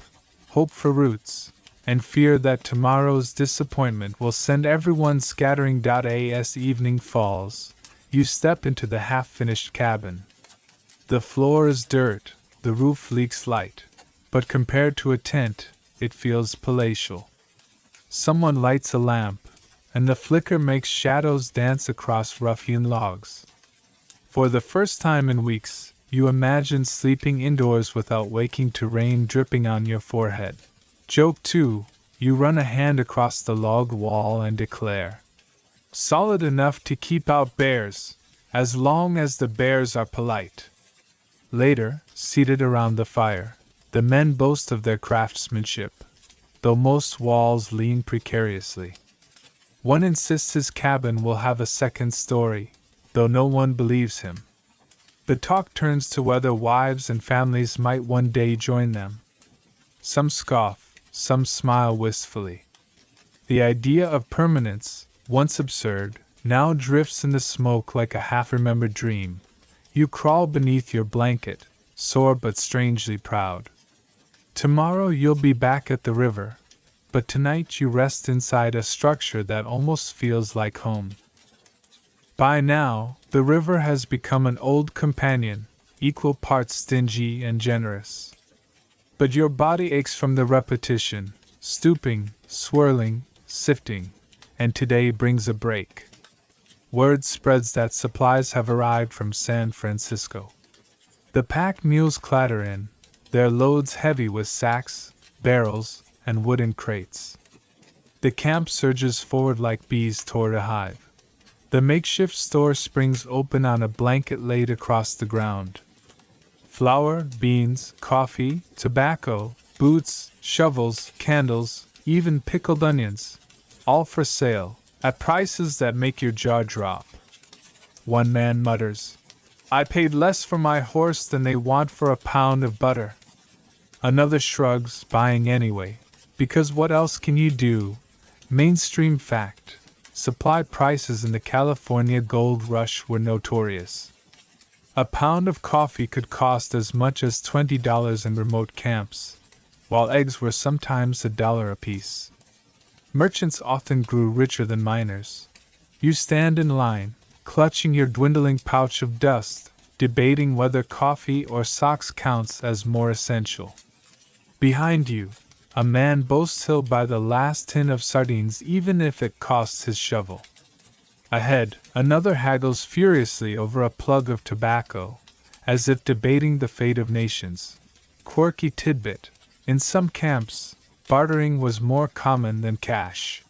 Speaker 1: hope for roots, and fear that tomorrow's disappointment will send everyone scattering. As evening falls, you step into the half-finished cabin. The floor is dirt, the roof leaks light, but compared to a tent, it feels palatial. Someone lights a lamp, and the flicker makes shadows dance across rough-hewn logs. For the first time in weeks, you imagine sleeping indoors without waking to rain dripping on your forehead. Joke 2. You run a hand across the log wall and declare, solid enough to keep out bears, as long as the bears are polite. Later, seated around the fire, the men boast of their craftsmanship, though most walls lean precariously. One insists his cabin will have a second story, though no one believes him. The talk turns to whether wives and families might one day join them. Some scoff, some smile wistfully. The idea of permanence, once absurd, now drifts in the smoke like a half-remembered dream. You crawl beneath your blanket, sore but strangely proud. Tomorrow you'll be back at the river, but tonight you rest inside a structure that almost feels like home. By now, the river has become an old companion, equal parts stingy and generous. But your body aches from the repetition, stooping, swirling, sifting, and today brings a break. Word spreads that supplies have arrived from San Francisco. The pack mules clatter in, their loads heavy with sacks, barrels, and wooden crates. The camp surges forward like bees toward a hive. The makeshift store springs open on a blanket laid across the ground. Flour, beans, coffee, tobacco, boots, shovels, candles, even pickled onions, all for sale, at prices that make your jaw drop. One man mutters, "I paid less for my horse than they want for a pound of butter." Another shrugs, buying anyway, because what else can you do? Mainstream fact: supply prices in the California gold rush were notorious. A pound of coffee could cost as much as $20 in remote camps, while eggs were sometimes $1 apiece. Merchants often grew richer than miners. You stand in line, clutching your dwindling pouch of dust, debating whether coffee or socks counts as more essential. Behind you, a man boasts he'll buy the last tin of sardines even if it costs his shovel. Ahead, another haggles furiously over a plug of tobacco, as if debating the fate of nations. Quirky tidbit: in some camps, bartering was more common than cash.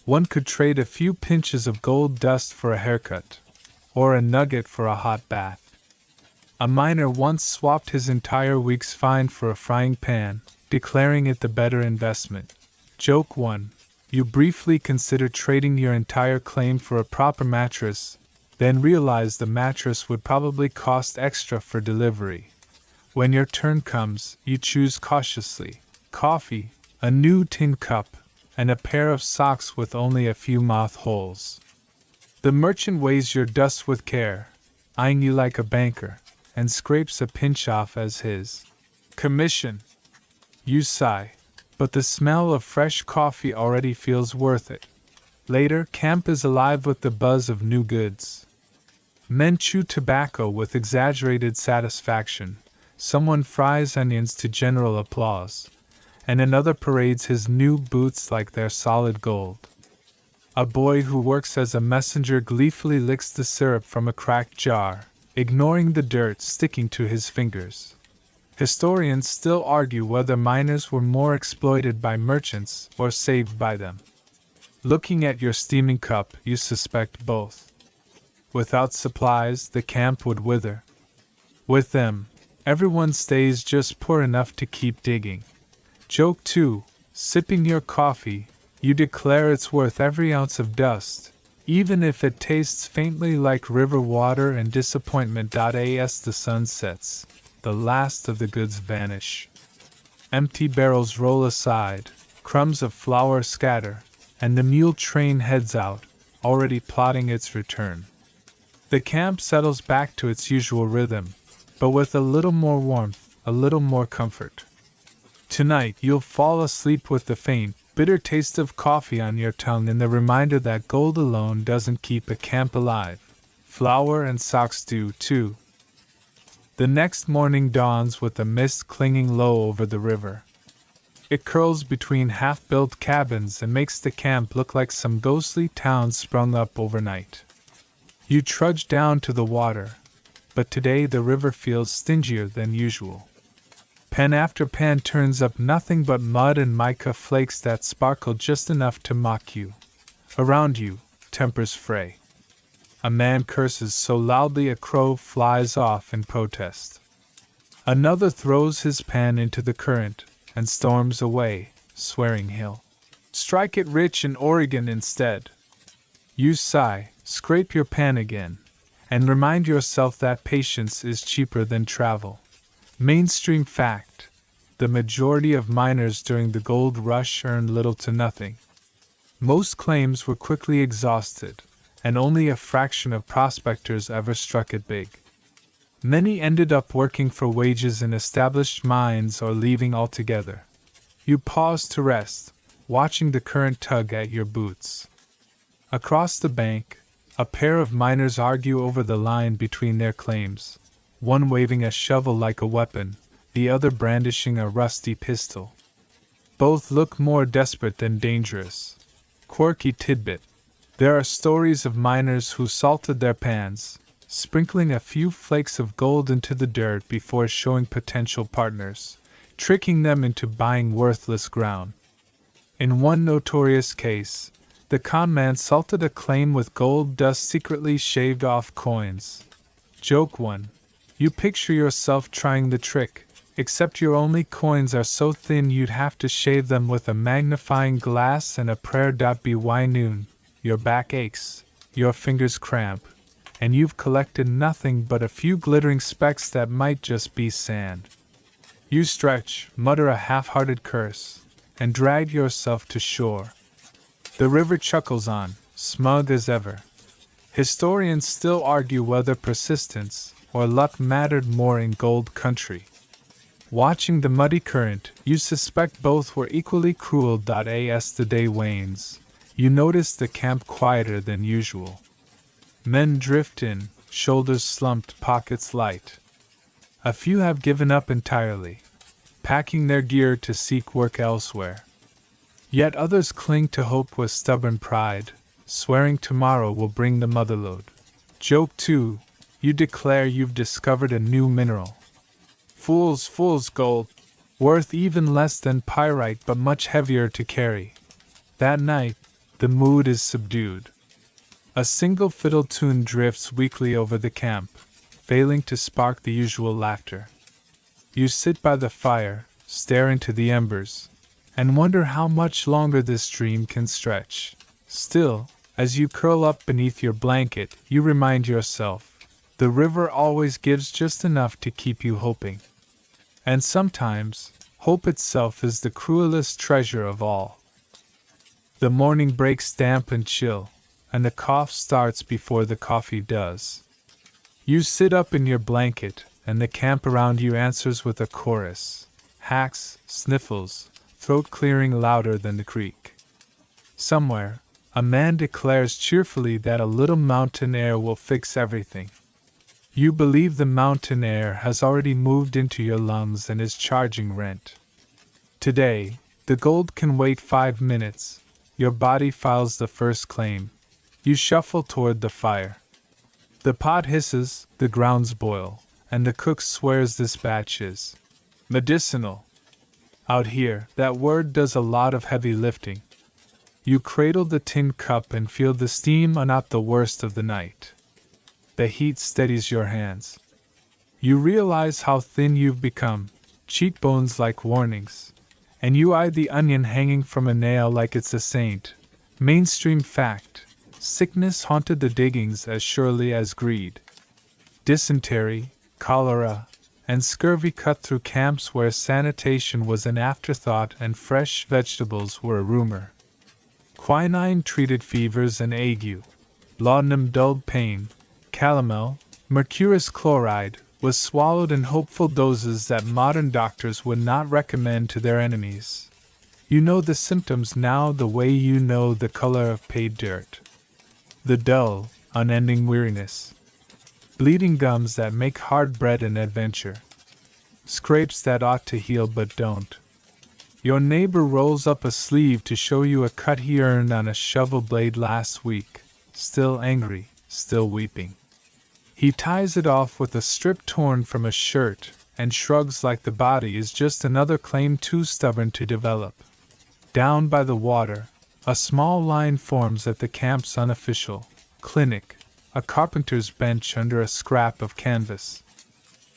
Speaker 1: One could trade a few pinches of gold dust for a haircut, or a nugget for a hot bath. A miner once swapped his entire week's find for a frying pan, declaring it the better investment. Joke 1. You briefly consider trading your entire claim for a proper mattress, then realize the mattress would probably cost extra for delivery. When your turn comes, you choose cautiously: coffee, a new tin cup, and a pair of socks with only a few moth holes. The merchant weighs your dust with care, eyeing you like a banker, and scrapes a pinch off as his commission. You sigh, but the smell of fresh coffee already feels worth it. Later, camp is alive with the buzz of new goods. Men chew tobacco with exaggerated satisfaction, someone fries onions to general applause, and another parades his new boots like they're solid gold. A boy who works as a messenger gleefully licks the syrup from a cracked jar, ignoring the dirt sticking to his fingers. Historians still argue whether miners were more exploited by merchants or saved by them. Looking at your steaming cup, you suspect both. Without supplies, the camp would wither. With them, everyone stays just poor enough to keep digging. Joke 2. Sipping your coffee, you declare it's worth every ounce of dust, even if it tastes faintly like river water and disappointment. As the sun sets, the last of the goods vanish. Empty barrels roll aside, crumbs of flour scatter, and the mule train heads out, already plotting its return. The camp settles back to its usual rhythm, but with a little more warmth, a little more comfort. Tonight you'll fall asleep with the faint, bitter taste of coffee on your tongue and the reminder that gold alone doesn't keep a camp alive. Flour and socks do, too. The next morning dawns with the mist clinging low over the river. It curls between half-built cabins and makes the camp look like some ghostly town sprung up overnight. You trudge down to the water, but today the river feels stingier than usual. Pan after pan turns up nothing but mud and mica flakes that sparkle just enough to mock you. Around you, tempers fray. A man curses so loudly a crow flies off in protest. Another throws his pan into the current and storms away, swearing he'll strike it rich in Oregon instead. You sigh, scrape your pan again, and remind yourself that patience is cheaper than travel. Mainstream fact: the majority of miners during the gold rush earned little to nothing. Most claims were quickly exhausted, and only a fraction of prospectors ever struck it big. Many ended up working for wages in established mines or leaving altogether. You pause to rest, watching the current tug at your boots. Across the bank, a pair of miners argue over the line between their claims, one waving a shovel like a weapon, the other brandishing a rusty pistol. Both look more desperate than dangerous. Quirky tidbit: there are stories of miners who salted their pans, sprinkling a few flakes of gold into the dirt before showing potential partners, tricking them into buying worthless ground. In one notorious case, the conman salted a claim with gold dust secretly shaved off coins. Joke 1. You picture yourself trying the trick, except your only coins are so thin you'd have to shave them with a magnifying glass and a prayer. By noon, your back aches, your fingers cramp, and you've collected nothing but a few glittering specks that might just be sand. You stretch, mutter a half-hearted curse, and drag yourself to shore. The river chuckles on, smug as ever. Historians still argue whether persistence or luck mattered more in gold country. Watching the muddy current, you suspect both were equally cruel. As the day wanes, you notice the camp quieter than usual. Men drift in, shoulders slumped, pockets light. A few have given up entirely, packing their gear to seek work elsewhere. Yet others cling to hope with stubborn pride, swearing tomorrow will bring the motherlode. Joke 2. You declare you've discovered a new mineral. Fools, gold. Worth even less than pyrite but much heavier to carry. That night, the mood is subdued. A single fiddle tune drifts weakly over the camp, failing to spark the usual laughter. You sit by the fire, stare into the embers, and wonder how much longer this dream can stretch. Still, as you curl up beneath your blanket, you remind yourself, the river always gives just enough to keep you hoping. And sometimes, hope itself is the cruelest treasure of all. The morning breaks damp and chill, and the cough starts before the coffee does. You sit up in your blanket, and the camp around you answers with a chorus. Hacks, sniffles, throat clearing louder than the creek. Somewhere, a man declares cheerfully that a little mountain air will fix everything. You believe the mountain air has already moved into your lungs and is charging rent. Today, the gold can wait 5 minutes. Your body files the first claim. You shuffle toward the fire. The pot hisses, the grounds boil, and the cook swears this batch is medicinal. Out here, that word does a lot of heavy lifting. You cradle the tin cup and feel the steam are not the worst of the night. The heat steadies your hands. You realize how thin you've become, cheekbones like warnings, and you eye the onion hanging from a nail like it's a saint. Mainstream fact: sickness haunted the diggings as surely as greed. Dysentery, cholera, and scurvy cut through camps where sanitation was an afterthought and fresh vegetables were a rumor. Quinine treated fevers and ague. Laudanum dulled pain. Calomel, mercurous chloride, was swallowed in hopeful doses that modern doctors would not recommend to their enemies. You know the symptoms now the way you know the color of paid dirt. The dull, unending weariness. Bleeding gums that make hard bread an adventure. Scrapes that ought to heal but don't. Your neighbor rolls up a sleeve to show you a cut he earned on a shovel blade last week, still angry, still weeping. He ties it off with a strip torn from a shirt and shrugs like the body is just another claim too stubborn to develop. Down by the water, a small line forms at the camp's unofficial clinic, a carpenter's bench under a scrap of canvas.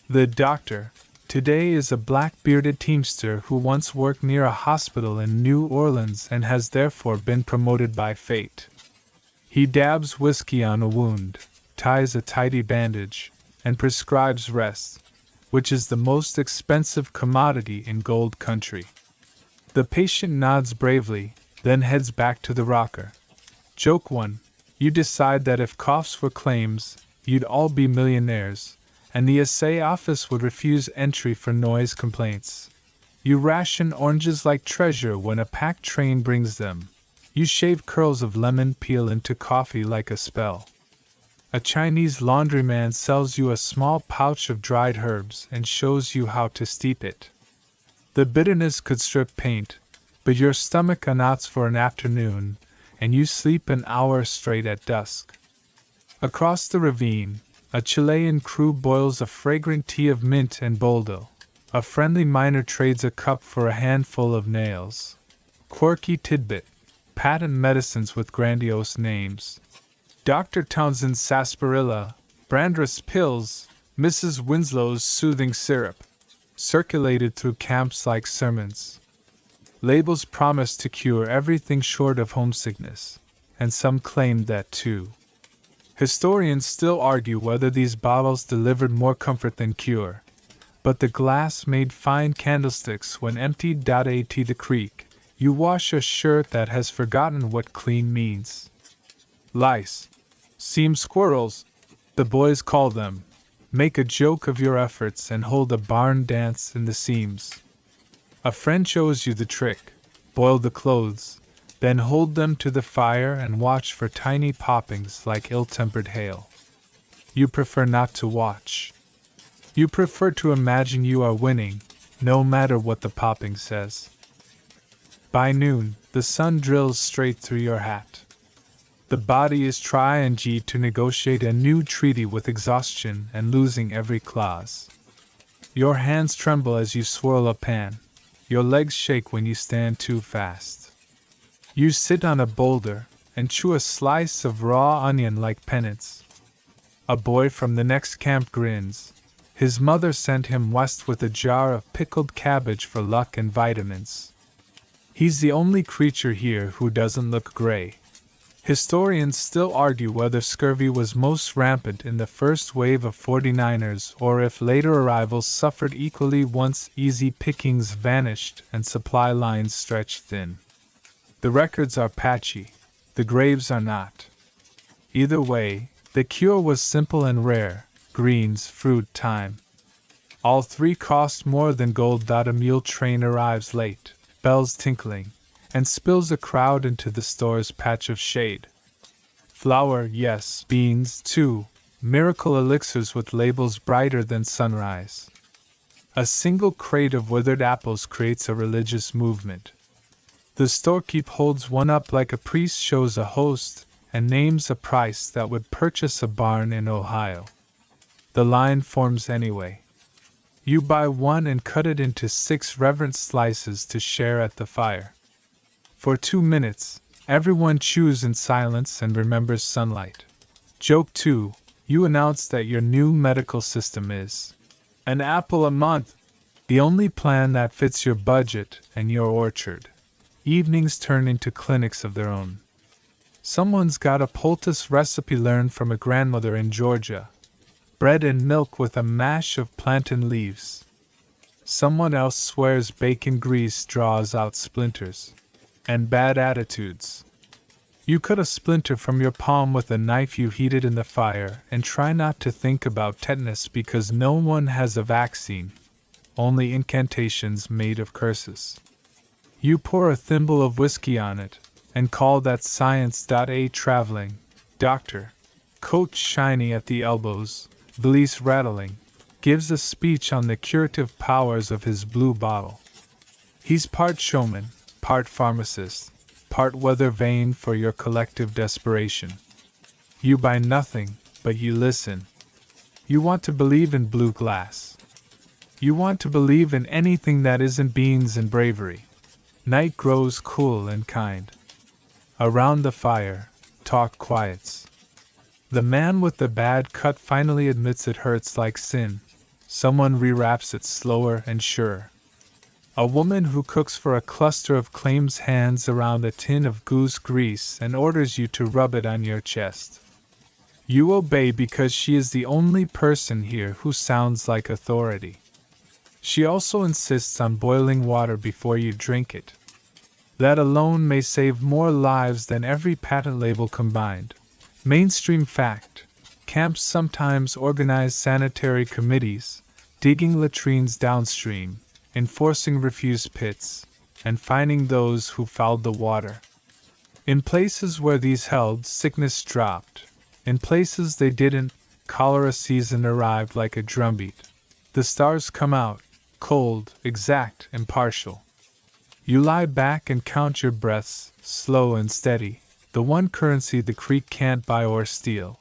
Speaker 1: The doctor, today, is a black-bearded teamster who once worked near a hospital in New Orleans and has therefore been promoted by fate. He dabs whiskey on a wound, ties a tidy bandage, and prescribes rest, which is the most expensive commodity in gold country. The patient nods bravely, then heads back to the rocker. Joke 1. You decide that if coughs were claims, you'd all be millionaires, and the assay office would refuse entry for noise complaints. You ration oranges like treasure when a packed train brings them. You shave curls of lemon peel into coffee like a spell. A Chinese laundryman sells you a small pouch of dried herbs and shows you how to steep it. The bitterness could strip paint, but your stomach unknots for an afternoon, and you sleep an hour straight at dusk. Across the ravine, a Chilean crew boils a fragrant tea of mint and boldo. A friendly miner trades a cup for a handful of nails. Quirky tidbit: patent medicines with grandiose names. Dr. Townsend's sarsaparilla, Brandreth's pills, Mrs. Winslow's soothing syrup, circulated through camps like sermons. Labels promised to cure everything short of homesickness, and some claimed that too. Historians still argue whether these bottles delivered more comfort than cure, but the glass made fine candlesticks when emptied. At the creek, you wash a shirt that has forgotten what clean means. Lice. Seam squirrels, the boys call them. Make a joke of your efforts and hold a barn dance in the seams. A friend shows you the trick: boil the clothes, then hold them to the fire and watch for tiny poppings like ill-tempered hail. You prefer not to watch. You prefer to imagine you are winning, no matter what the popping says. By noon, the sun drills straight through your hat. The body is trying to negotiate a new treaty with exhaustion and losing every clause. Your hands tremble as you swirl a pan. Your legs shake when you stand too fast. You sit on a boulder and chew a slice of raw onion like penance. A boy from the next camp grins. His mother sent him west with a jar of pickled cabbage for luck and vitamins. He's the only creature here who doesn't look gray. Historians still argue whether scurvy was most rampant in the first wave of 49ers or if later arrivals suffered equally once easy pickings vanished and supply lines stretched thin. The records are patchy, the graves are not. Either way, the cure was simple and rare: greens, fruit, thyme. All three cost more than gold. A mule train arrives late, bells tinkling, and spills a crowd into the store's patch of shade. Flour, yes, beans, too, miracle elixirs with labels brighter than sunrise. A single crate of withered apples creates a religious movement. The storekeep holds one up like a priest shows a host, and names a price that would purchase a barn in Ohio. The line forms anyway. You buy one and cut it into 6 reverent slices to share at the fire. For 2 minutes, everyone chews in silence and remembers sunlight. Joke 2, you announce that your new medical system is an apple a month, the only plan that fits your budget and your orchard. Evenings turn into clinics of their own. Someone's got a poultice recipe learned from a grandmother in Georgia. Bread and milk with a mash of plantain leaves. Someone else swears bacon grease draws out splinters and bad attitudes. You cut a splinter from your palm with a knife you heated in the fire and try not to think about tetanus because no one has a vaccine, only incantations made of curses. You pour a thimble of whiskey on it and call that science. A traveling doctor, coat shiny at the elbows, valise rattling, gives a speech on the curative powers of his blue bottle. He's part showman, part pharmacist, part weather vane for your collective desperation. You buy nothing, but you listen. You want to believe in blue glass. You want to believe in anything that isn't beans and bravery. Night grows cool and kind. Around the fire, talk quiets. The man with the bad cut finally admits it hurts like sin. Someone rewraps it slower and surer. A woman who cooks for a cluster of claims hands around a tin of goose grease and orders you to rub it on your chest. You obey because she is the only person here who sounds like authority. She also insists on boiling water before you drink it. That alone may save more lives than every patent label combined. Mainstream fact: camps sometimes organize sanitary committees, digging latrines downstream, enforcing refuse pits, and fining those who fouled the water. In places where these held, sickness dropped. In places they didn't, cholera season arrived like a drumbeat. The stars come out, cold, exact, impartial. You lie back and count your breaths, slow and steady, the one currency the creek can't buy or steal.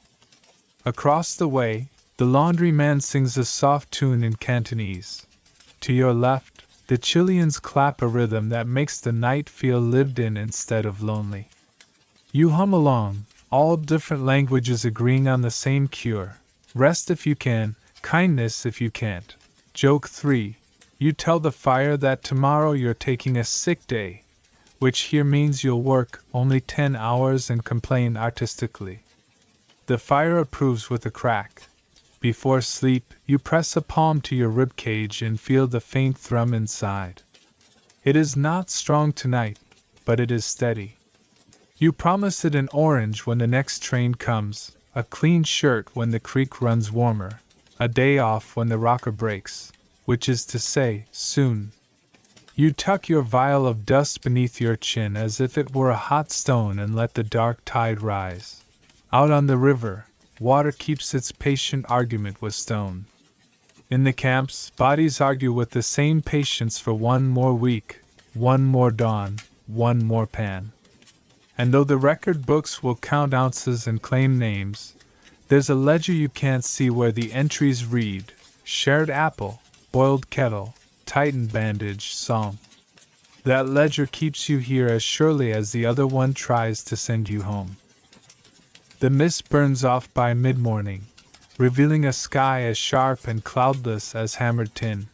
Speaker 1: Across the way, the laundryman sings a soft tune in Cantonese. To your left, the Chileans clap a rhythm that makes the night feel lived in instead of lonely. You hum along, all different languages agreeing on the same cure. Rest if you can, kindness if you can't. Joke 3. You tell the fire that tomorrow you're taking a sick day, which here means you'll work only 10 hours and complain artistically. The fire approves with a crack. Before sleep, you press a palm to your ribcage and feel the faint thrum inside. It is not strong tonight, but it is steady. You promise it an orange when the next train comes, a clean shirt when the creek runs warmer, a day off when the rocker breaks, which is to say, soon. You tuck your vial of dust beneath your chin as if it were a hot stone and let the dark tide rise. Out on the river, water keeps its patient argument with stone. In the camps, bodies argue with the same patience for one more week, one more dawn, one more pan. And though the record books will count ounces and claim names, there's a ledger you can't see where the entries read: shared apple, boiled kettle, tightened bandage, song. That ledger keeps you here as surely as the other one tries to send you home. The mist burns off by mid-morning, revealing a sky as sharp and cloudless as hammered tin.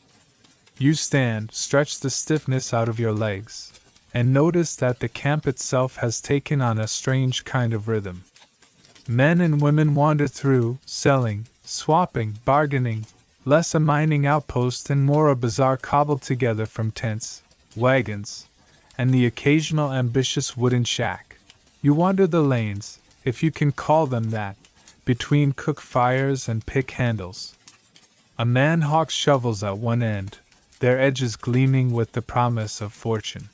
Speaker 1: You stand, stretch the stiffness out of your legs, and notice that the camp itself has taken on a strange kind of rhythm. Men and women wander through, selling, swapping, bargaining, less a mining outpost and more a bazaar cobbled together from tents, wagons, and the occasional ambitious wooden shack. You wander the lanes, if you can call them that, between cook fires and pick handles. A man hawks shovels at one end, their edges gleaming with the promise of fortune.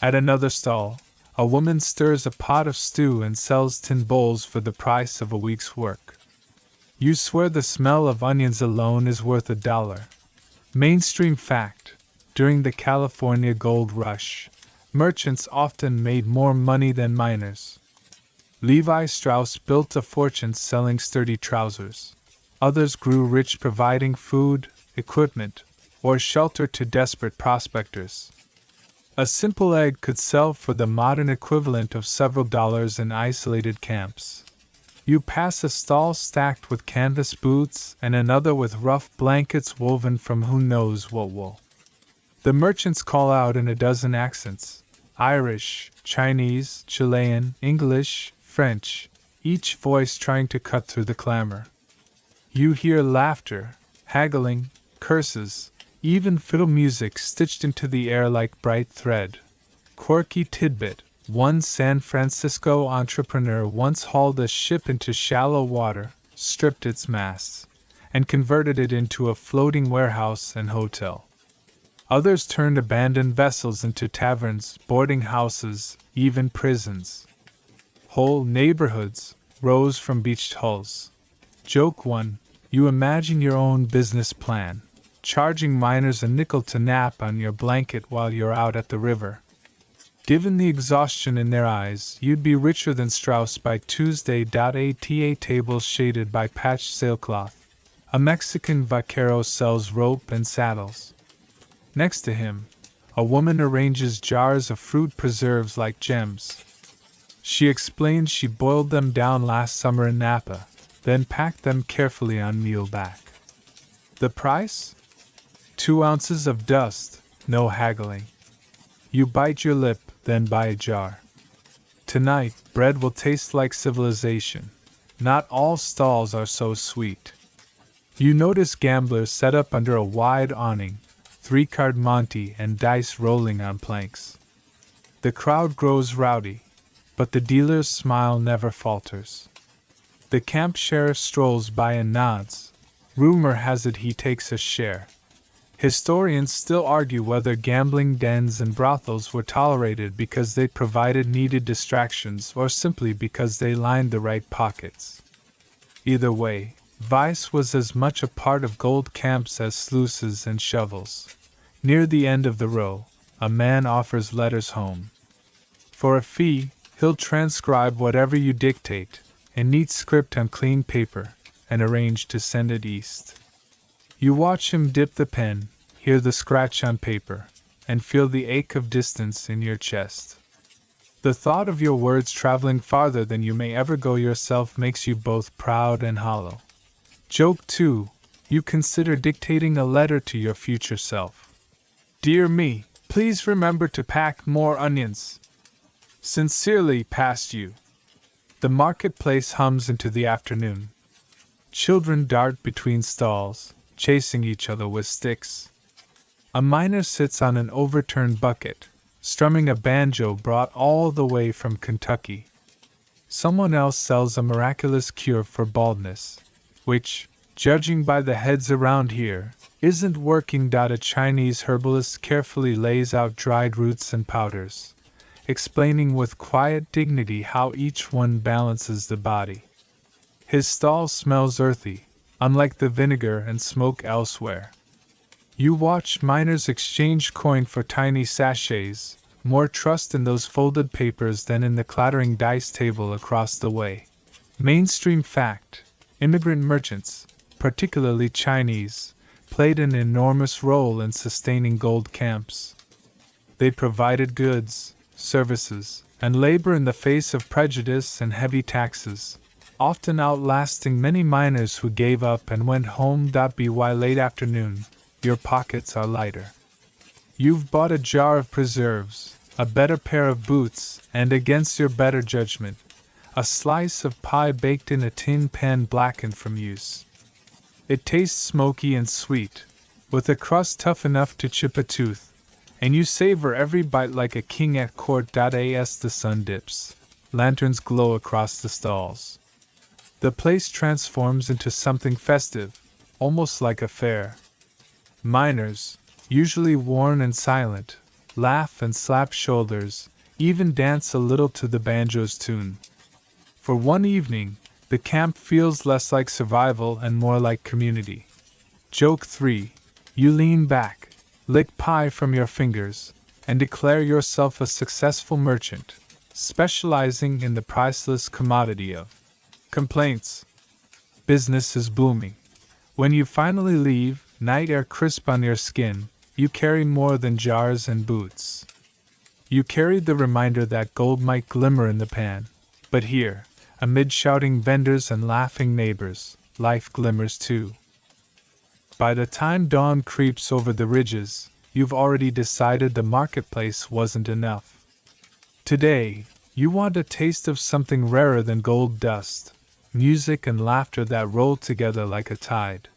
Speaker 1: At another stall, a woman stirs a pot of stew and sells tin bowls for the price of a week's work. You swear the smell of onions alone is worth $1. Mainstream fact: during the California gold rush, merchants often made more money than miners. Levi Strauss built a fortune selling sturdy trousers. Others grew rich providing food, equipment, or shelter to desperate prospectors. A simple egg could sell for the modern equivalent of several dollars in isolated camps. You pass a stall stacked with canvas boots and another with rough blankets woven from who knows what wool. The merchants call out in a dozen accents: Irish, Chinese, Chilean, English, French, each voice trying to cut through the clamor. You hear laughter, haggling, curses, even fiddle music stitched into the air like bright thread. Quirky tidbit: one San Francisco entrepreneur once hauled a ship into shallow water, stripped its masts, and converted it into a floating warehouse and hotel. Others turned abandoned vessels into taverns, boarding houses, even prisons. Whole neighborhoods rose from beached hulls. Joke 1: you imagine your own business plan, charging miners a nickel to nap on your blanket while you're out at the river. Given the exhaustion in their eyes, you'd be richer than Strauss by Tuesday. ATA tables shaded by patched sailcloth. A Mexican vaquero sells rope and saddles. Next to him, a woman arranges jars of fruit preserves like gems. She explains she boiled them down last summer in Napa, then packed them carefully on mealback. The price? 2 ounces of dust, no haggling. You bite your lip, then buy a jar. Tonight, bread will taste like civilization. Not all stalls are so sweet. You notice gamblers set up under a wide awning, 3-card Monte and dice rolling on planks. The crowd grows rowdy, but the dealer's smile never falters. The camp sheriff strolls by and nods. Rumor has it he takes a share. Historians still argue whether gambling dens and brothels were tolerated because they provided needed distractions or simply because they lined the right pockets. Either way, vice was as much a part of gold camps as sluices and shovels. Near the end of the row, a man offers letters home. For a fee, he'll transcribe whatever you dictate, in neat script on clean paper, and arrange to send it east. You watch him dip the pen, hear the scratch on paper, and feel the ache of distance in your chest. The thought of your words traveling farther than you may ever go yourself makes you both proud and hollow. Joke 2: you consider dictating a letter to your future self. Dear me, please remember to pack more onions. Sincerely, past you. The marketplace hums into the afternoon. Children dart between stalls, chasing each other with sticks. A miner sits on an overturned bucket, strumming a banjo brought all the way from Kentucky. Someone else sells a miraculous cure for baldness, which, judging by the heads around here, isn't working. A Chinese herbalist carefully lays out dried roots and powders, explaining with quiet dignity how each one balances the body. His stall smells earthy, unlike the vinegar and smoke elsewhere. You watch miners exchange coin for tiny sachets, more trust in those folded papers than in the clattering dice table across the way. Mainstream fact: immigrant merchants, particularly Chinese, played an enormous role in sustaining gold camps. They provided goods, services, and labor in the face of prejudice and heavy taxes, often outlasting many miners who gave up and went home. By late afternoon, your pockets are lighter. You've bought a jar of preserves, a better pair of boots, and against your better judgment, a slice of pie baked in a tin pan blackened from use. It tastes smoky and sweet, with a crust tough enough to chip a tooth, and you savor every bite like a king at court. As the sun dips, lanterns glow across the stalls. The place transforms into something festive, almost like a fair. Miners, usually worn and silent, laugh and slap shoulders, even dance a little to the banjo's tune. For one evening, the camp feels less like survival and more like community. Joke 3. You lean back, lick pie from your fingers, and declare yourself a successful merchant, specializing in the priceless commodity of complaints. Business is booming. When you finally leave, night air crisp on your skin, you carry more than jars and boots. You carry the reminder that gold might glimmer in the pan, but here, amid shouting vendors and laughing neighbors, life glimmers too. By the time dawn creeps over the ridges, you've already decided the marketplace wasn't enough. Today, you want a taste of something rarer than gold dust, music and laughter that roll together like a tide.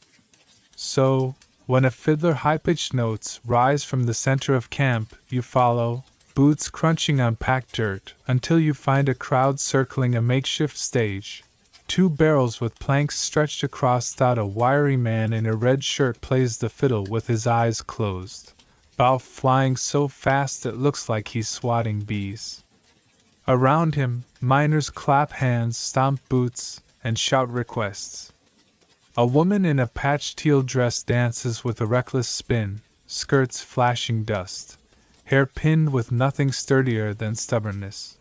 Speaker 1: So, when a fiddler high-pitched notes rise from the center of camp, you follow, boots crunching on packed dirt, until you find a crowd circling a makeshift stage. 2 barrels with planks stretched across. A wiry man in a red shirt plays the fiddle with his eyes closed, bow flying so fast it looks like he's swatting bees. Around him, miners clap hands, stomp boots, and shout requests. A woman in a patched teal dress dances with a reckless spin, skirts flashing dust, hair pinned with nothing sturdier than stubbornness.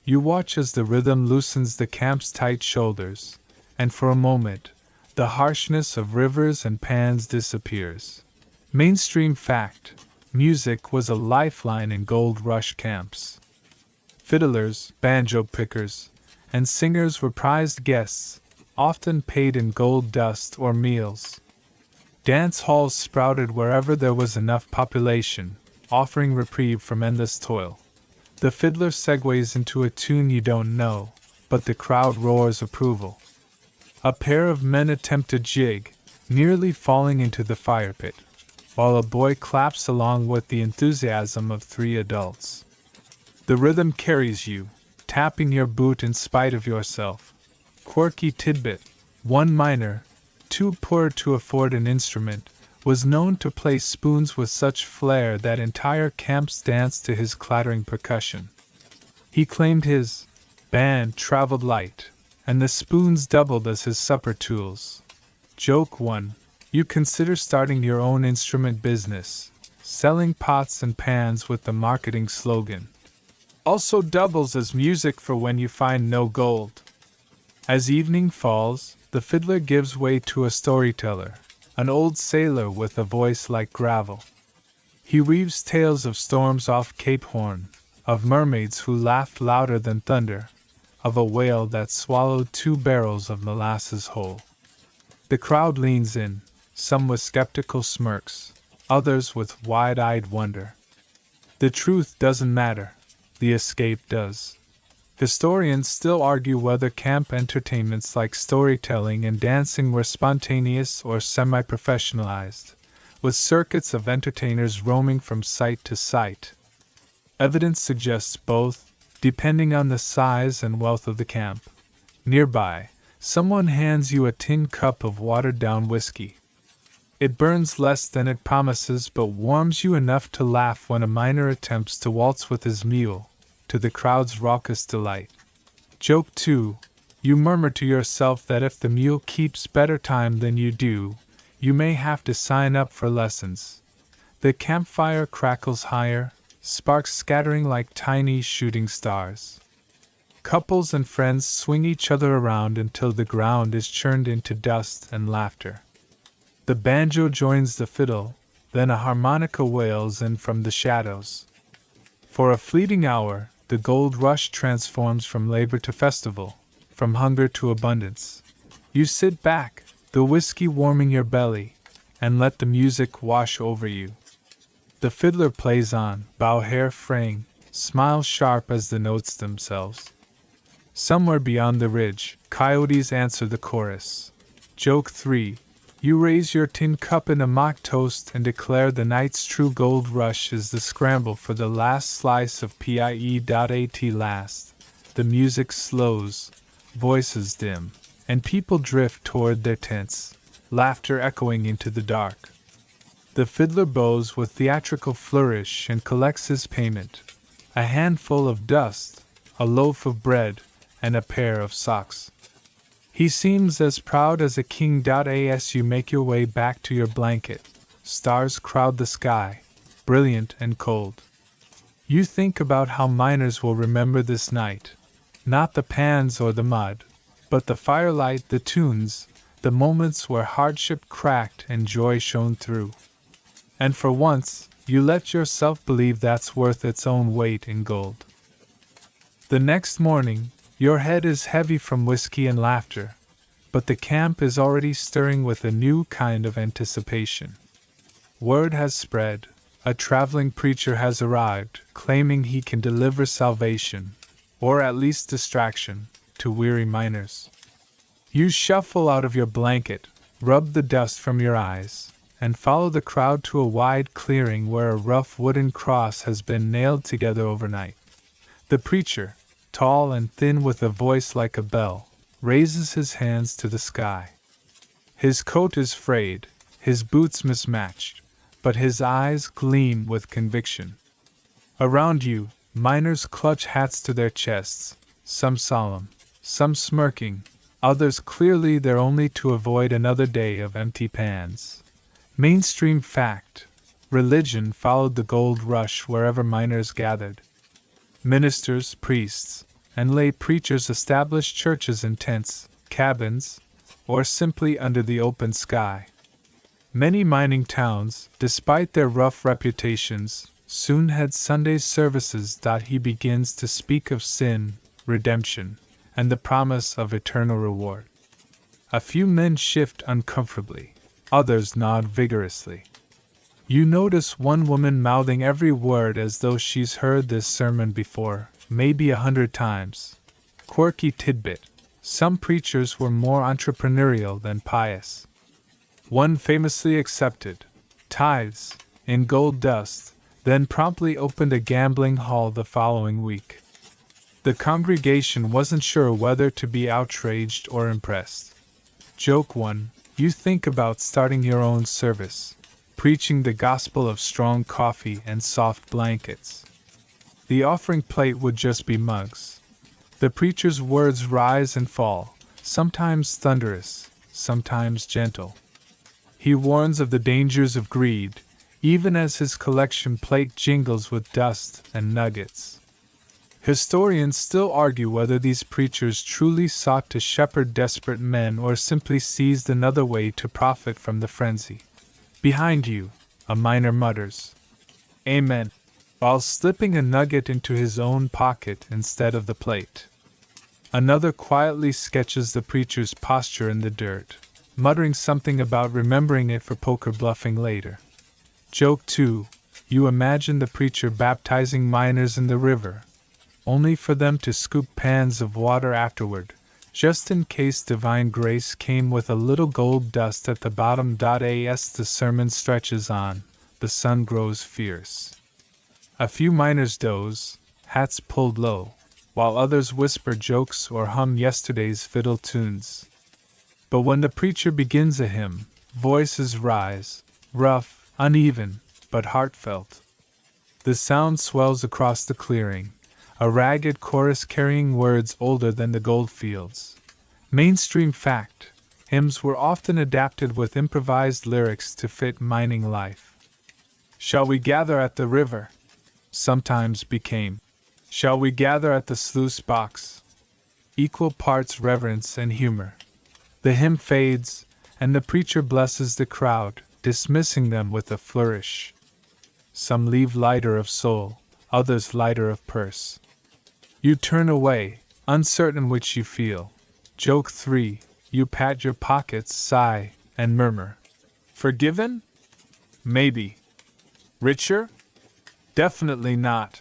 Speaker 1: You watch as the rhythm loosens the camp's tight shoulders, and for a moment, the harshness of rivers and pans disappears. Mainstream fact: music was a lifeline in gold rush camps. Fiddlers, banjo pickers, and singers were prized guests, often paid in gold dust or meals. Dance halls sprouted wherever there was enough population, offering reprieve from endless toil. The fiddler segues into a tune you don't know, but the crowd roars approval. A pair of men attempt a jig, nearly falling into the fire pit, while a boy claps along with the enthusiasm of 3 adults. The rhythm carries you, tapping your boot in spite of yourself. Quirky tidbit: one miner, too poor to afford an instrument, was known to play spoons with such flair that entire camps danced to his clattering percussion. He claimed his band traveled light, and the spoons doubled as his supper tools. Joke 1. You consider starting your own instrument business, selling pots and pans with the marketing slogan, "Also doubles as music for when you find no gold." As evening falls, the fiddler gives way to a storyteller, an old sailor with a voice like gravel. He weaves tales of storms off Cape Horn, of mermaids who laughed louder than thunder, of a whale that swallowed 2 barrels of molasses whole. The crowd leans in, some with skeptical smirks, others with wide-eyed wonder. The truth doesn't matter, the escape does. Historians still argue whether camp entertainments like storytelling and dancing were spontaneous or semi-professionalized, with circuits of entertainers roaming from site to site. Evidence suggests both, depending on the size and wealth of the camp. Nearby, someone hands you a tin cup of watered-down whiskey. It burns less than it promises but warms you enough to laugh when a miner attempts to waltz with his mule, to the crowd's raucous delight. Joke 2. You murmur to yourself that if the mule keeps better time than you do, you may have to sign up for lessons. The campfire crackles higher, sparks scattering like tiny shooting stars. Couples and friends swing each other around until the ground is churned into dust and laughter. The banjo joins the fiddle, then a harmonica wails in from the shadows. For a fleeting hour, the gold rush transforms from labor to festival, from hunger to abundance. You sit back, the whiskey warming your belly, and let the music wash over you. The fiddler plays on, bow hair fraying, smile sharp as the notes themselves. Somewhere beyond the ridge, coyotes answer the chorus. Joke 3. You raise your tin cup in a mock toast and declare the night's true gold rush is the scramble for the last slice of pie.at last. The music slows, voices dim, and people drift toward their tents, laughter echoing into the dark. The fiddler bows with theatrical flourish and collects his payment: a handful of dust, a loaf of bread, and a pair of socks. He seems as proud as a king. As you make your way back to your blanket, stars crowd the sky, brilliant and cold. You think about how miners will remember this night, not the pans or the mud, but the firelight, the tunes, the moments where hardship cracked and joy shone through. And for once, you let yourself believe that's worth its own weight in gold. The next morning, your head is heavy from whiskey and laughter, but the camp is already stirring with a new kind of anticipation. Word has spread: a traveling preacher has arrived, claiming he can deliver salvation, or at least distraction, to weary miners. You shuffle out of your blanket, rub the dust from your eyes, and follow the crowd to a wide clearing where a rough wooden cross has been nailed together overnight. The preacher, tall and thin with a voice like a bell, raises his hands to the sky. His coat is frayed, his boots mismatched, but his eyes gleam with conviction. Around you, miners clutch hats to their chests, some solemn, some smirking, others clearly there only to avoid another day of empty pans. Mainstream fact: religion followed the gold rush wherever miners gathered. Ministers, priests, and lay preachers established churches in tents, cabins, or simply under the open sky. Many mining towns, despite their rough reputations, soon had Sunday services. He begins to speak of sin, redemption, and the promise of eternal reward. A few men shift uncomfortably, others nod vigorously. You notice one woman mouthing every word as though she's heard this sermon before, maybe 100 times. Quirky tidbit: some preachers were more entrepreneurial than pious. One famously accepted tithes in gold dust, then promptly opened a gambling hall the following week. The congregation wasn't sure whether to be outraged or impressed. Joke 1: you think about starting your own service, preaching the gospel of strong coffee and soft blankets. The offering plate would just be mugs. The preacher's words rise and fall, sometimes thunderous, sometimes gentle. He warns of the dangers of greed, even as his collection plate jingles with dust and nuggets. Historians still argue whether these preachers truly sought to shepherd desperate men or simply seized another way to profit from the frenzy. Behind you, a miner mutters, "Amen," while slipping a nugget into his own pocket instead of the plate. Another quietly sketches the preacher's posture in the dirt, muttering something about remembering it for poker bluffing later. Joke 2: you imagine the preacher baptizing miners in the river, only for them to scoop pans of water afterward, just in case divine grace came with a little gold dust at the bottom. As the sermon stretches on, the sun grows fierce. A few miners doze, hats pulled low, while others whisper jokes or hum yesterday's fiddle tunes. But when the preacher begins a hymn, voices rise, rough, uneven, but heartfelt. The sound swells across the clearing, a ragged chorus carrying words older than the gold fields. Mainstream fact: hymns were often adapted with improvised lyrics to fit mining life. "Shall we gather at the river?" sometimes became, "Shall we gather at the sluice box?" Equal parts reverence and humor. The hymn fades, and the preacher blesses the crowd, dismissing them with a flourish. Some leave lighter of soul, others lighter of purse. You turn away, uncertain which you feel. Joke 3: you pat your pockets, sigh, and murmur, "Forgiven? Maybe. Richer? Definitely not."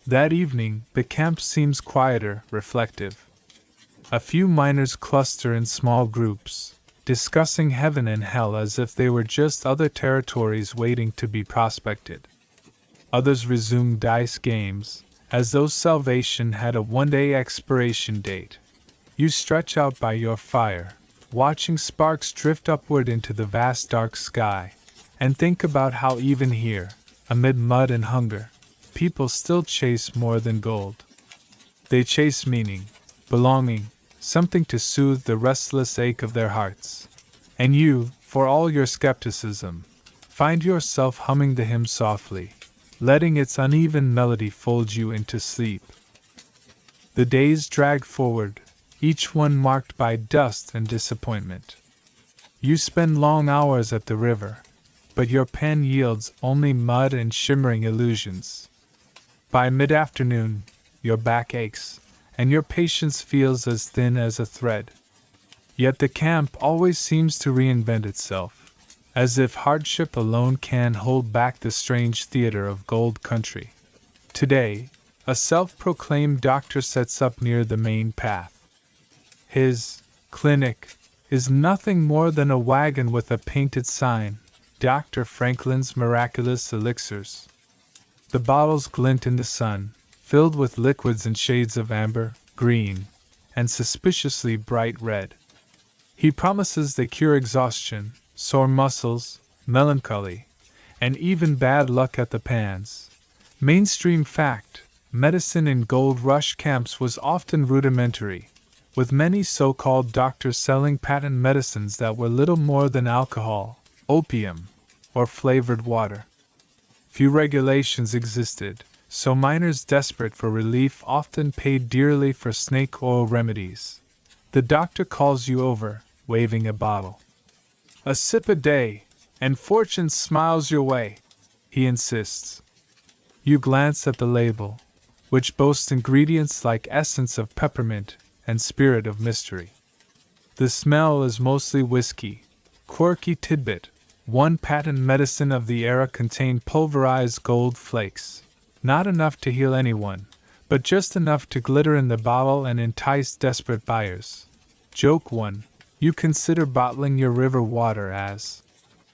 Speaker 1: That evening, the camp seems quieter, reflective. A few miners cluster in small groups, discussing heaven and hell as if they were just other territories waiting to be prospected. Others resume dice games, as though salvation had a one-day expiration date. You stretch out by your fire, watching sparks drift upward into the vast dark sky, and think about how even here, amid mud and hunger, people still chase more than gold. They chase meaning, belonging, something to soothe the restless ache of their hearts. And you, for all your skepticism, find yourself humming the hymn softly, letting its uneven melody fold you into sleep. The days drag forward, each one marked by dust and disappointment. You spend long hours at the river, but your pen yields only mud and shimmering illusions. By mid-afternoon, your back aches, and your patience feels as thin as a thread. Yet the camp always seems to reinvent itself, as if hardship alone can hold back the strange theater of gold country. Today, a self-proclaimed doctor sets up near the main path. His clinic is nothing more than a wagon with a painted sign, Dr. Franklin's Miraculous Elixirs. The bottles glint in the sun, filled with liquids in shades of amber, green, and suspiciously bright red. He promises they cure exhaustion, sore muscles, melancholy, and even bad luck at the pans. Mainstream fact: medicine in gold rush camps was often rudimentary, with many so-called doctors selling patent medicines that were little more than alcohol, opium, or flavored water. Few regulations existed, so miners desperate for relief often paid dearly for snake oil remedies. The doctor calls you over, waving a bottle. "A sip a day, and fortune smiles your way," he insists. You glance at the label, which boasts ingredients like essence of peppermint and spirit of mystery. The smell is mostly whiskey. Quirky tidbit: one patent medicine of the era contained pulverized gold flakes. Not enough to heal anyone, but just enough to glitter in the bottle and entice desperate buyers. Joke 1. You consider bottling your river water as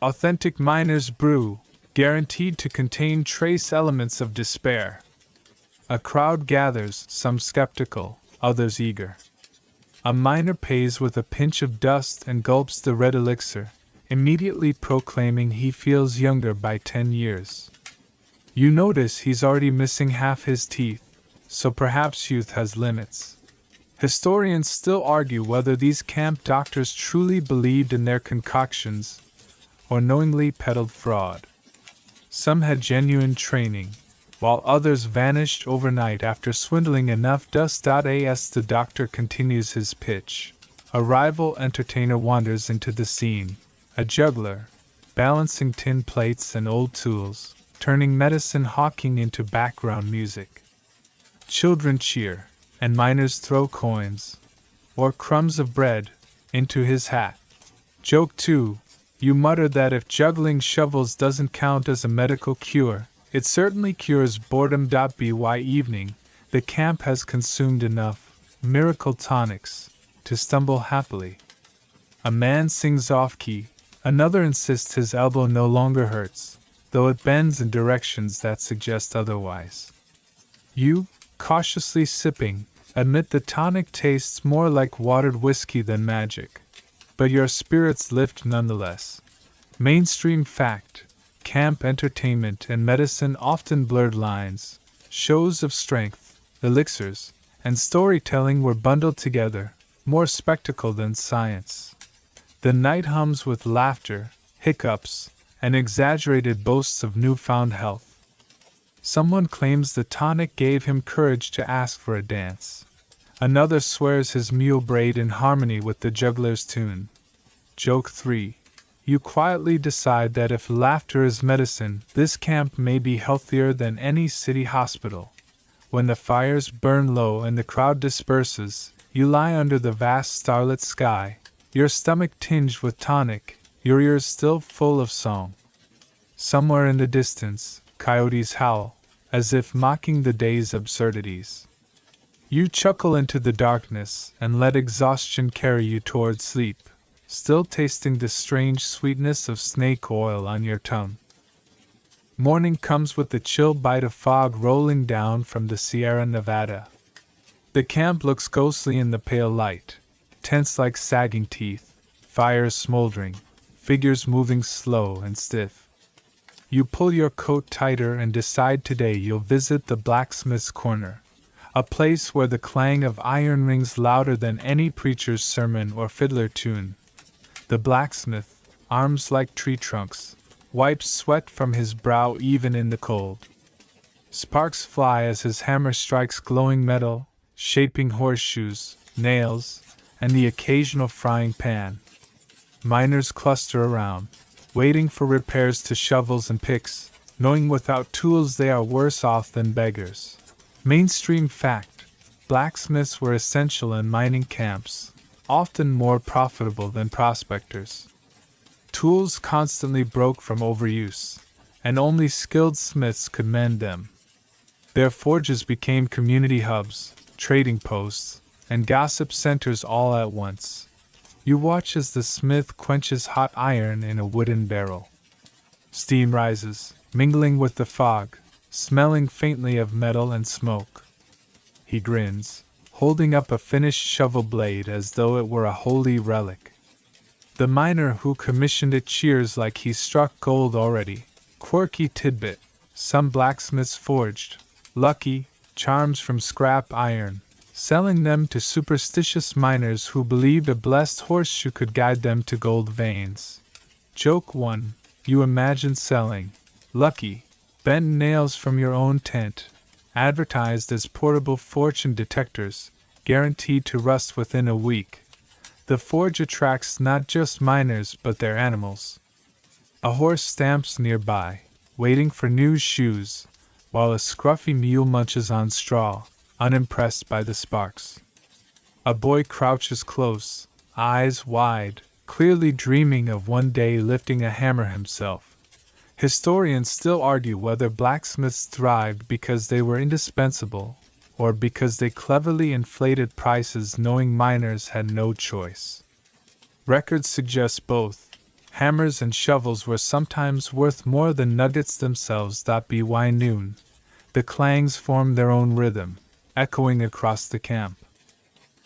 Speaker 1: authentic miner's brew, guaranteed to contain trace elements of despair. A crowd gathers, some skeptical, others eager. A miner pays with a pinch of dust and gulps the red elixir, immediately proclaiming he feels younger by 10 years. You notice he's already missing half his teeth, so perhaps youth has limits. Historians still argue whether these camp doctors truly believed in their concoctions or knowingly peddled fraud. Some had genuine training, while others vanished overnight after swindling enough dust. As the doctor continues his pitch, a rival entertainer wanders into the scene, a juggler, balancing tin plates and old tools, turning medicine hawking into background music. Children cheer, and miners throw coins, or crumbs of bread, into his hat. Joke 2. You mutter that if juggling shovels doesn't count as a medical cure, it certainly cures boredom. By evening, the camp has consumed enough miracle tonics to stumble happily. A man sings off-key, another insists his elbow no longer hurts, though it bends in directions that suggest otherwise. You, cautiously sipping, admit the tonic tastes more like watered whiskey than magic, but your spirits lift nonetheless. Mainstream fact: camp entertainment and medicine often blurred lines. Shows of strength, elixirs, and storytelling were bundled together, more spectacle than science. The night hums with laughter, hiccups, and exaggerated boasts of newfound health. Someone claims the tonic gave him courage to ask for a dance. Another swears his mule brayed in harmony with the juggler's tune. Joke 3. You quietly decide that if laughter is medicine, this camp may be healthier than any city hospital. When the fires burn low and the crowd disperses, you lie under the vast starlit sky, your stomach tinged with tonic, your ears still full of song. Somewhere in the distance, coyotes howl, as if mocking the day's absurdities. You chuckle into the darkness and let exhaustion carry you toward sleep, still tasting the strange sweetness of snake oil on your tongue. Morning comes with the chill bite of fog rolling down from the Sierra Nevada. The camp looks ghostly in the pale light, tense like sagging teeth, fires smoldering, figures moving slow and stiff. You pull your coat tighter and decide today you'll visit the blacksmith's corner, a place where the clang of iron rings louder than any preacher's sermon or fiddler tune. The blacksmith, arms like tree trunks, wipes sweat from his brow even in the cold. Sparks fly as his hammer strikes glowing metal, shaping horseshoes, nails, and the occasional frying pan. Miners cluster around, waiting for repairs to shovels and picks, knowing without tools they are worse off than beggars. Mainstream fact: blacksmiths were essential in mining camps, often more profitable than prospectors. Tools constantly broke from overuse, and only skilled smiths could mend them. Their forges became community hubs, trading posts, and gossip centers all at once. You watch as the smith quenches hot iron in a wooden barrel. Steam rises, mingling with the fog, smelling faintly of metal and smoke. He grins, holding up a finished shovel blade as though it were a holy relic. The miner who commissioned it cheers like he struck gold already. Quirky tidbit: some blacksmiths forged, lucky, charms from scrap iron, selling them to superstitious miners who believed a blessed horseshoe could guide them to gold veins. Joke 1. You imagine selling lucky, bent nails from your own tent, advertised as portable fortune detectors, guaranteed to rust within a week. The forge attracts not just miners but their animals. A horse stamps nearby, waiting for new shoes, while a scruffy mule munches on straw, unimpressed by the sparks. A boy crouches close, eyes wide, clearly dreaming of one day lifting a hammer himself. Historians still argue whether blacksmiths thrived because they were indispensable, or because they cleverly inflated prices knowing miners had no choice. Records suggest both. Hammers and shovels were sometimes worth more than nuggets themselves. By noon, the clangs formed their own rhythm, echoing across the camp.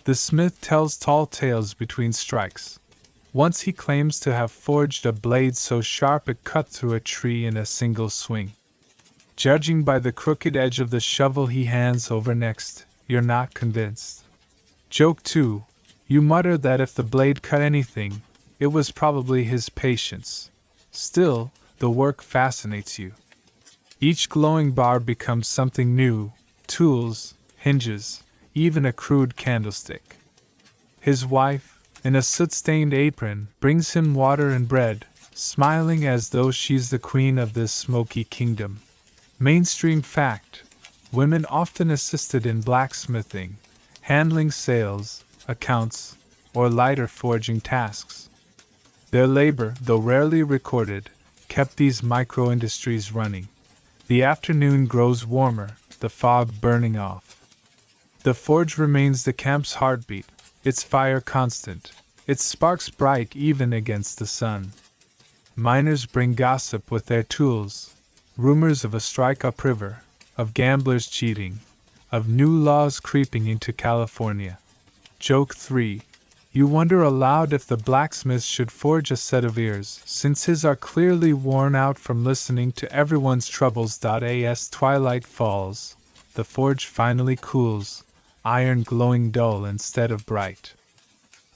Speaker 1: The smith tells tall tales between strikes. Once he claims to have forged a blade so sharp it cut through a tree in a single swing. Judging by the crooked edge of the shovel he hands over next, you're not convinced. Joke 2. You mutter that if the blade cut anything, it was probably his patience. Still, the work fascinates you. Each glowing bar becomes something new: tools, hinges, even a crude candlestick. His wife, in a soot-stained apron, brings him water and bread, smiling as though she's the queen of this smoky kingdom. Mainstream fact: women often assisted in blacksmithing, handling sales, accounts, or lighter forging tasks. Their labor, though rarely recorded, kept these micro-industries running. The afternoon grows warmer, the fog burning off. The forge remains the camp's heartbeat, its fire constant, its sparks bright even against the sun. Miners bring gossip with their tools, rumors of a strike upriver, of gamblers cheating, of new laws creeping into California. Joke 3. You wonder aloud if the blacksmith should forge a set of ears, since his are clearly worn out from listening to everyone's troubles. As twilight falls, the forge finally cools, iron glowing dull instead of bright.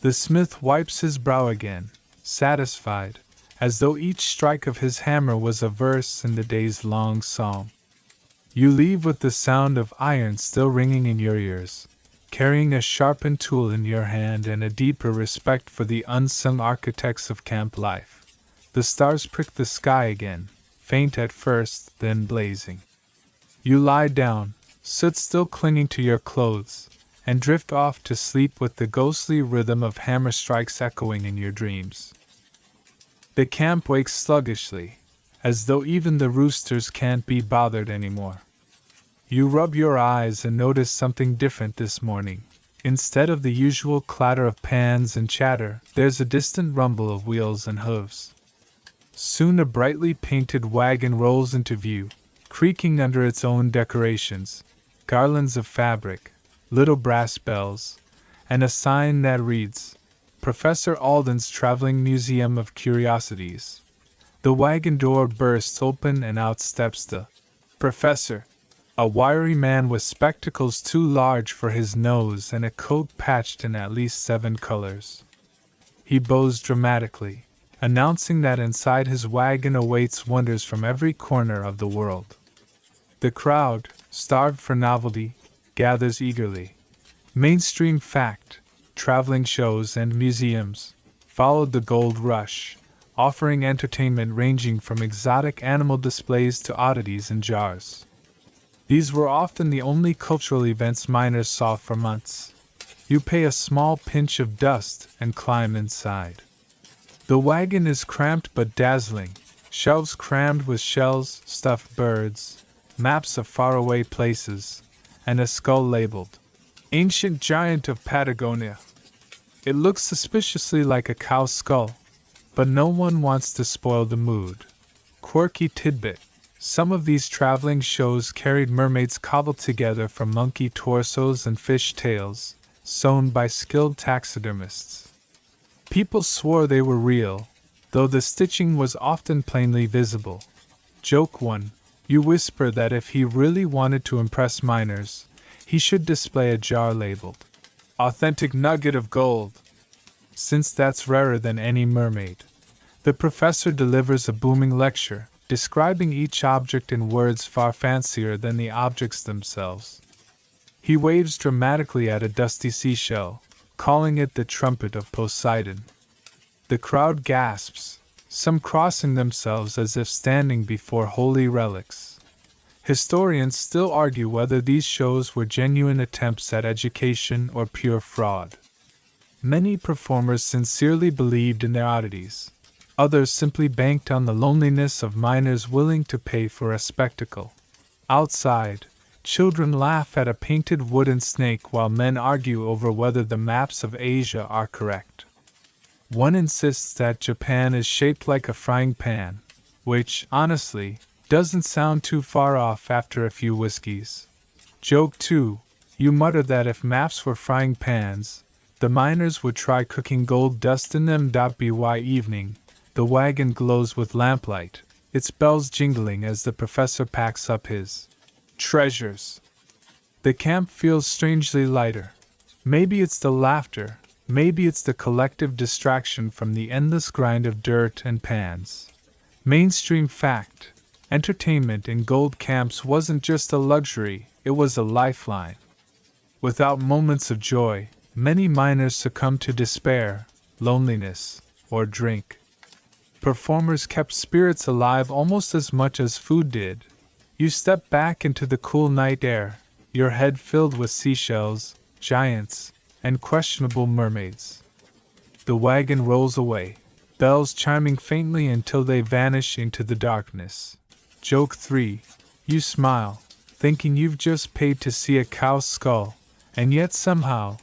Speaker 1: The smith wipes his brow again, satisfied, as though each strike of his hammer was a verse in the day's long song. You leave with the sound of iron still ringing in your ears, carrying a sharpened tool in your hand and a deeper respect for the unsung architects of camp life. The stars prick the sky again, faint at first, then blazing. You lie down, soot still clinging to your clothes, and drift off to sleep with the ghostly rhythm of hammer strikes echoing in your dreams. The camp wakes sluggishly, as though even the roosters can't be bothered anymore. You rub your eyes and notice something different this morning. Instead of the usual clatter of pans and chatter, there's a distant rumble of wheels and hooves. Soon a brightly painted wagon rolls into view, creaking under its own decorations, garlands of fabric, little brass bells, and a sign that reads, Professor Alden's Traveling Museum of Curiosities. The wagon door bursts open and out steps the professor, a wiry man with spectacles too large for his nose and a coat patched in at least 7 colors. He bows dramatically, announcing that inside his wagon awaits wonders from every corner of the world. The crowd, starved for novelty, gathers eagerly. Mainstream fact, traveling shows and museums followed the gold rush, offering entertainment ranging from exotic animal displays to oddities in jars. These were often the only cultural events miners saw for months. You pay a small pinch of dust and climb inside. The wagon is cramped but dazzling, shelves crammed with shells, stuffed birds, maps of faraway places, and a skull labeled, "Ancient Giant of Patagonia." It looks suspiciously like a cow's skull, but no one wants to spoil the mood. Quirky tidbit: some of these traveling shows carried mermaids cobbled together from monkey torsos and fish tails, sewn by skilled taxidermists. People swore they were real, though the stitching was often plainly visible. Joke 1. You whisper that if he really wanted to impress miners, he should display a jar labeled, "Authentic Nugget of Gold," since that's rarer than any mermaid. The professor delivers a booming lecture, describing each object in words far fancier than the objects themselves. He waves dramatically at a dusty seashell, calling it the trumpet of Poseidon. The crowd gasps, some crossing themselves as if standing before holy relics. Historians still argue whether these shows were genuine attempts at education or pure fraud. Many performers sincerely believed in their oddities. Others simply banked on the loneliness of miners willing to pay for a spectacle. Outside, children laugh at a painted wooden snake while men argue over whether the maps of Asia are correct. One insists that Japan is shaped like a frying pan, which, honestly, doesn't sound too far off after a few whiskeys. Joke 2. You mutter that if maps were frying pans, the miners would try cooking gold dust in them. By evening, the wagon glows with lamplight, its bells jingling as the professor packs up his treasures. The camp feels strangely lighter. Maybe it's the laughter, maybe it's the collective distraction from the endless grind of dirt and pans. Mainstream fact, entertainment in gold camps wasn't just a luxury, it was a lifeline. Without moments of joy, many miners succumbed to despair, loneliness, or drink. Performers kept spirits alive almost as much as food did. You step back into the cool night air, your head filled with seashells, giants, and questionable mermaids. The wagon rolls away, bells chiming faintly until they vanish into the darkness. Joke 3. You smile, thinking you've just paid to see a cow's skull, and yet somehow,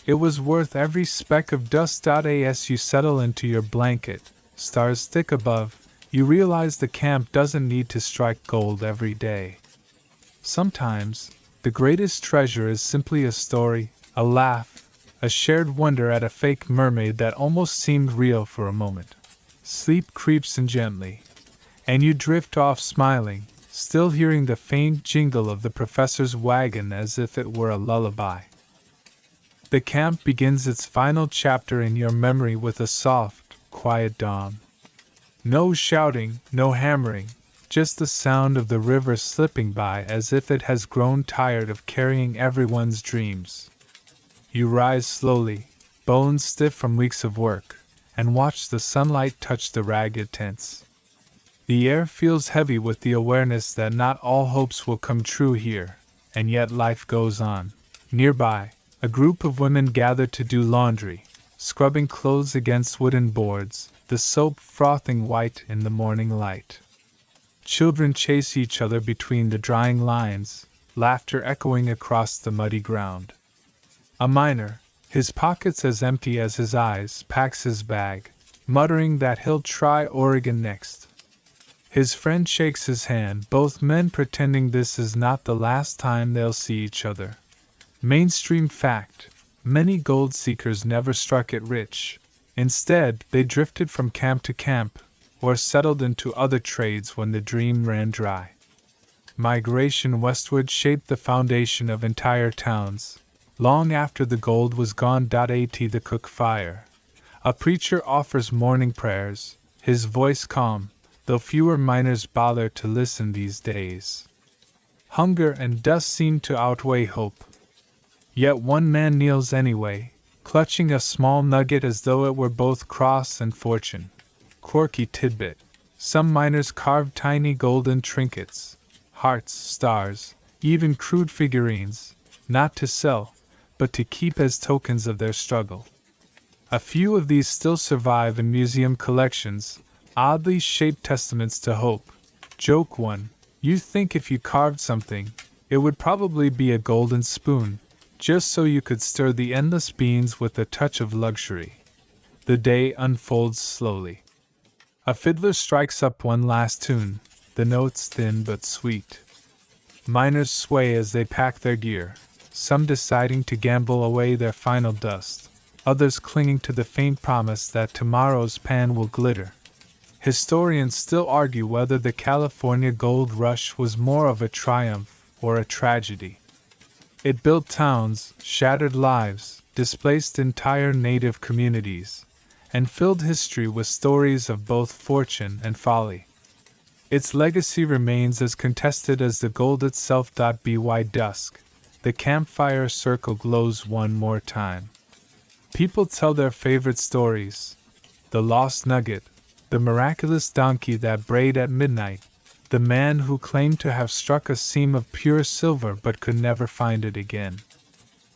Speaker 1: it was worth every speck of dust. As you settle into your blanket, stars thick above, you realize the camp doesn't need to strike gold every day. Sometimes, the greatest treasure is simply a story, a laugh, a shared wonder at a fake mermaid that almost seemed real for a moment. Sleep creeps in gently, and you drift off smiling, still hearing the faint jingle of the professor's wagon as if it were a lullaby. The camp begins its final chapter in your memory with a soft, quiet dawn. No shouting, no hammering, just the sound of the river slipping by as if it has grown tired of carrying everyone's dreams. You rise slowly, bones stiff from weeks of work, and watch the sunlight touch the ragged tents. The air feels heavy with the awareness that not all hopes will come true here, and yet life goes on. Nearby, a group of women gather to do laundry, scrubbing clothes against wooden boards, the soap frothing white in the morning light. Children chase each other between the drying lines, laughter echoing across the muddy ground. A miner, his pockets as empty as his eyes, packs his bag, muttering that he'll try Oregon next. His friend shakes his hand, both men pretending this is not the last time they'll see each other. Mainstream fact, many gold seekers never struck it rich, Instead, they drifted from camp to camp, or settled into other trades when the dream ran dry. Migration westward shaped the foundation of entire towns. Long after the gold was gone. At the cook fire, a preacher offers morning prayers, his voice calm, though fewer miners bother to listen these days. Hunger and dust seem to outweigh hope. Yet one man kneels anyway, clutching a small nugget as though it were both cross and fortune. Quirky tidbit. Some miners carved tiny golden trinkets, hearts, stars, even crude figurines, not to sell, but to keep as tokens of their struggle. A few of these still survive in museum collections, oddly shaped testaments to hope. Joke 1. You think if you carved something, it would probably be a golden spoon, just so you could stir the endless beans with a touch of luxury. The day unfolds slowly. A fiddler strikes up one last tune, the notes thin but sweet. Miners sway as they pack their gear, some deciding to gamble away their final dust, others clinging to the faint promise that tomorrow's pan will glitter. Historians still argue whether the California gold rush was more of a triumph or a tragedy. It built towns, shattered lives, displaced entire native communities, and filled history with stories of both fortune and folly. Its legacy remains as contested as the gold itself. By dusk, the campfire circle glows one more time. People tell their favorite stories: the lost nugget, the miraculous donkey that brayed at midnight, the man who claimed to have struck a seam of pure silver but could never find it again.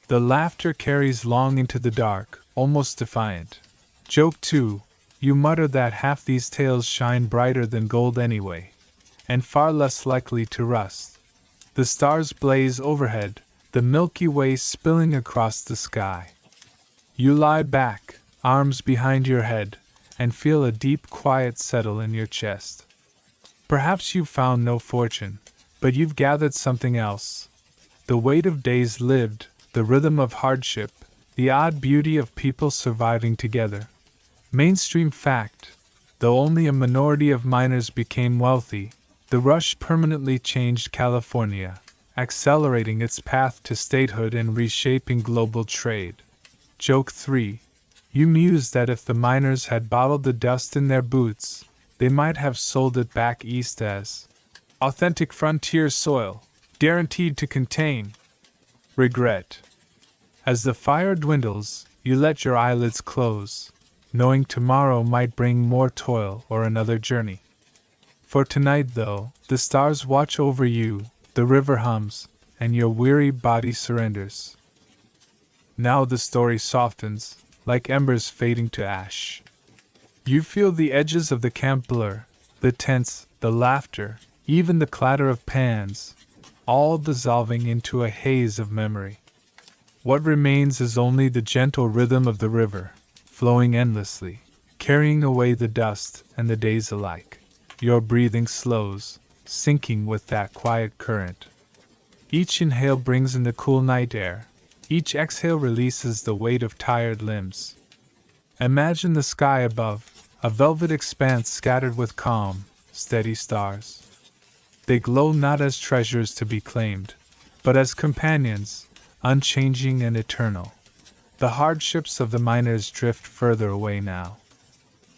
Speaker 1: The laughter carries long into the dark, almost defiant. Joke 2. You mutter that half these tales shine brighter than gold anyway, and far less likely to rust. The stars blaze overhead, the Milky Way spilling across the sky. You lie back, arms behind your head, and feel a deep quiet settle in your chest. Perhaps you've found no fortune, but you've gathered something else. The weight of days lived, the rhythm of hardship, the odd beauty of people surviving together. Mainstream fact: though only a minority of miners became wealthy, the rush permanently changed California, accelerating its path to statehood and reshaping global trade. Joke 3. You muse that if the miners had bottled the dust in their boots, they might have sold it back east as authentic frontier soil, guaranteed to contain regret. As the fire dwindles, you let your eyelids close, knowing tomorrow might bring more toil or another journey. For tonight, though, the stars watch over you, the river hums, and your weary body surrenders. Now the story softens, like embers fading to ash. You feel the edges of the camp blur, the tents, the laughter, even the clatter of pans, all dissolving into a haze of memory. What remains is only the gentle rhythm of the river, flowing endlessly, carrying away the dust and the days alike. Your breathing slows, sinking with that quiet current. Each inhale brings in the cool night air. Each exhale releases the weight of tired limbs. Imagine the sky above, a velvet expanse scattered with calm, steady stars. They glow not as treasures to be claimed, but as companions, unchanging and eternal. The hardships of the miners drift further away now.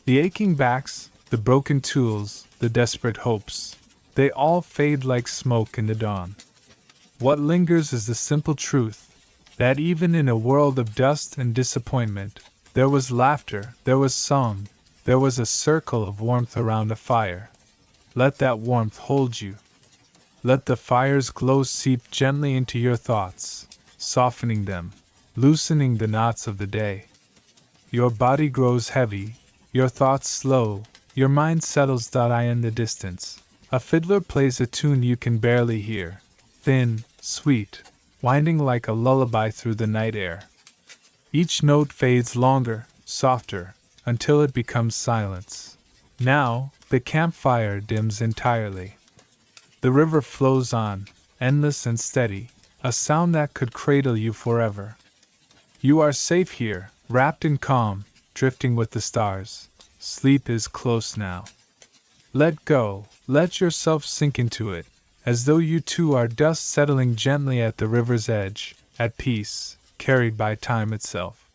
Speaker 1: The aching backs, the broken tools, the desperate hopes, they all fade like smoke in the dawn. What lingers is the simple truth that even in a world of dust and disappointment, there was laughter, there was song, there was a circle of warmth around a fire. Let that warmth hold you. Let the fire's glow seep gently into your thoughts, softening them, loosening the knots of the day. Your body grows heavy, your thoughts slow, your mind settles. In the distance, a fiddler plays a tune you can barely hear, thin, sweet, winding like a lullaby through the night air. Each note fades longer, softer, until it becomes silence. Now, the campfire dims entirely. The river flows on, endless and steady, a sound that could cradle you forever. You are safe here, wrapped in calm, drifting with the stars. Sleep is close now. Let go, let yourself sink into it, as though you too are dust settling gently at the river's edge, at peace, carried by time itself.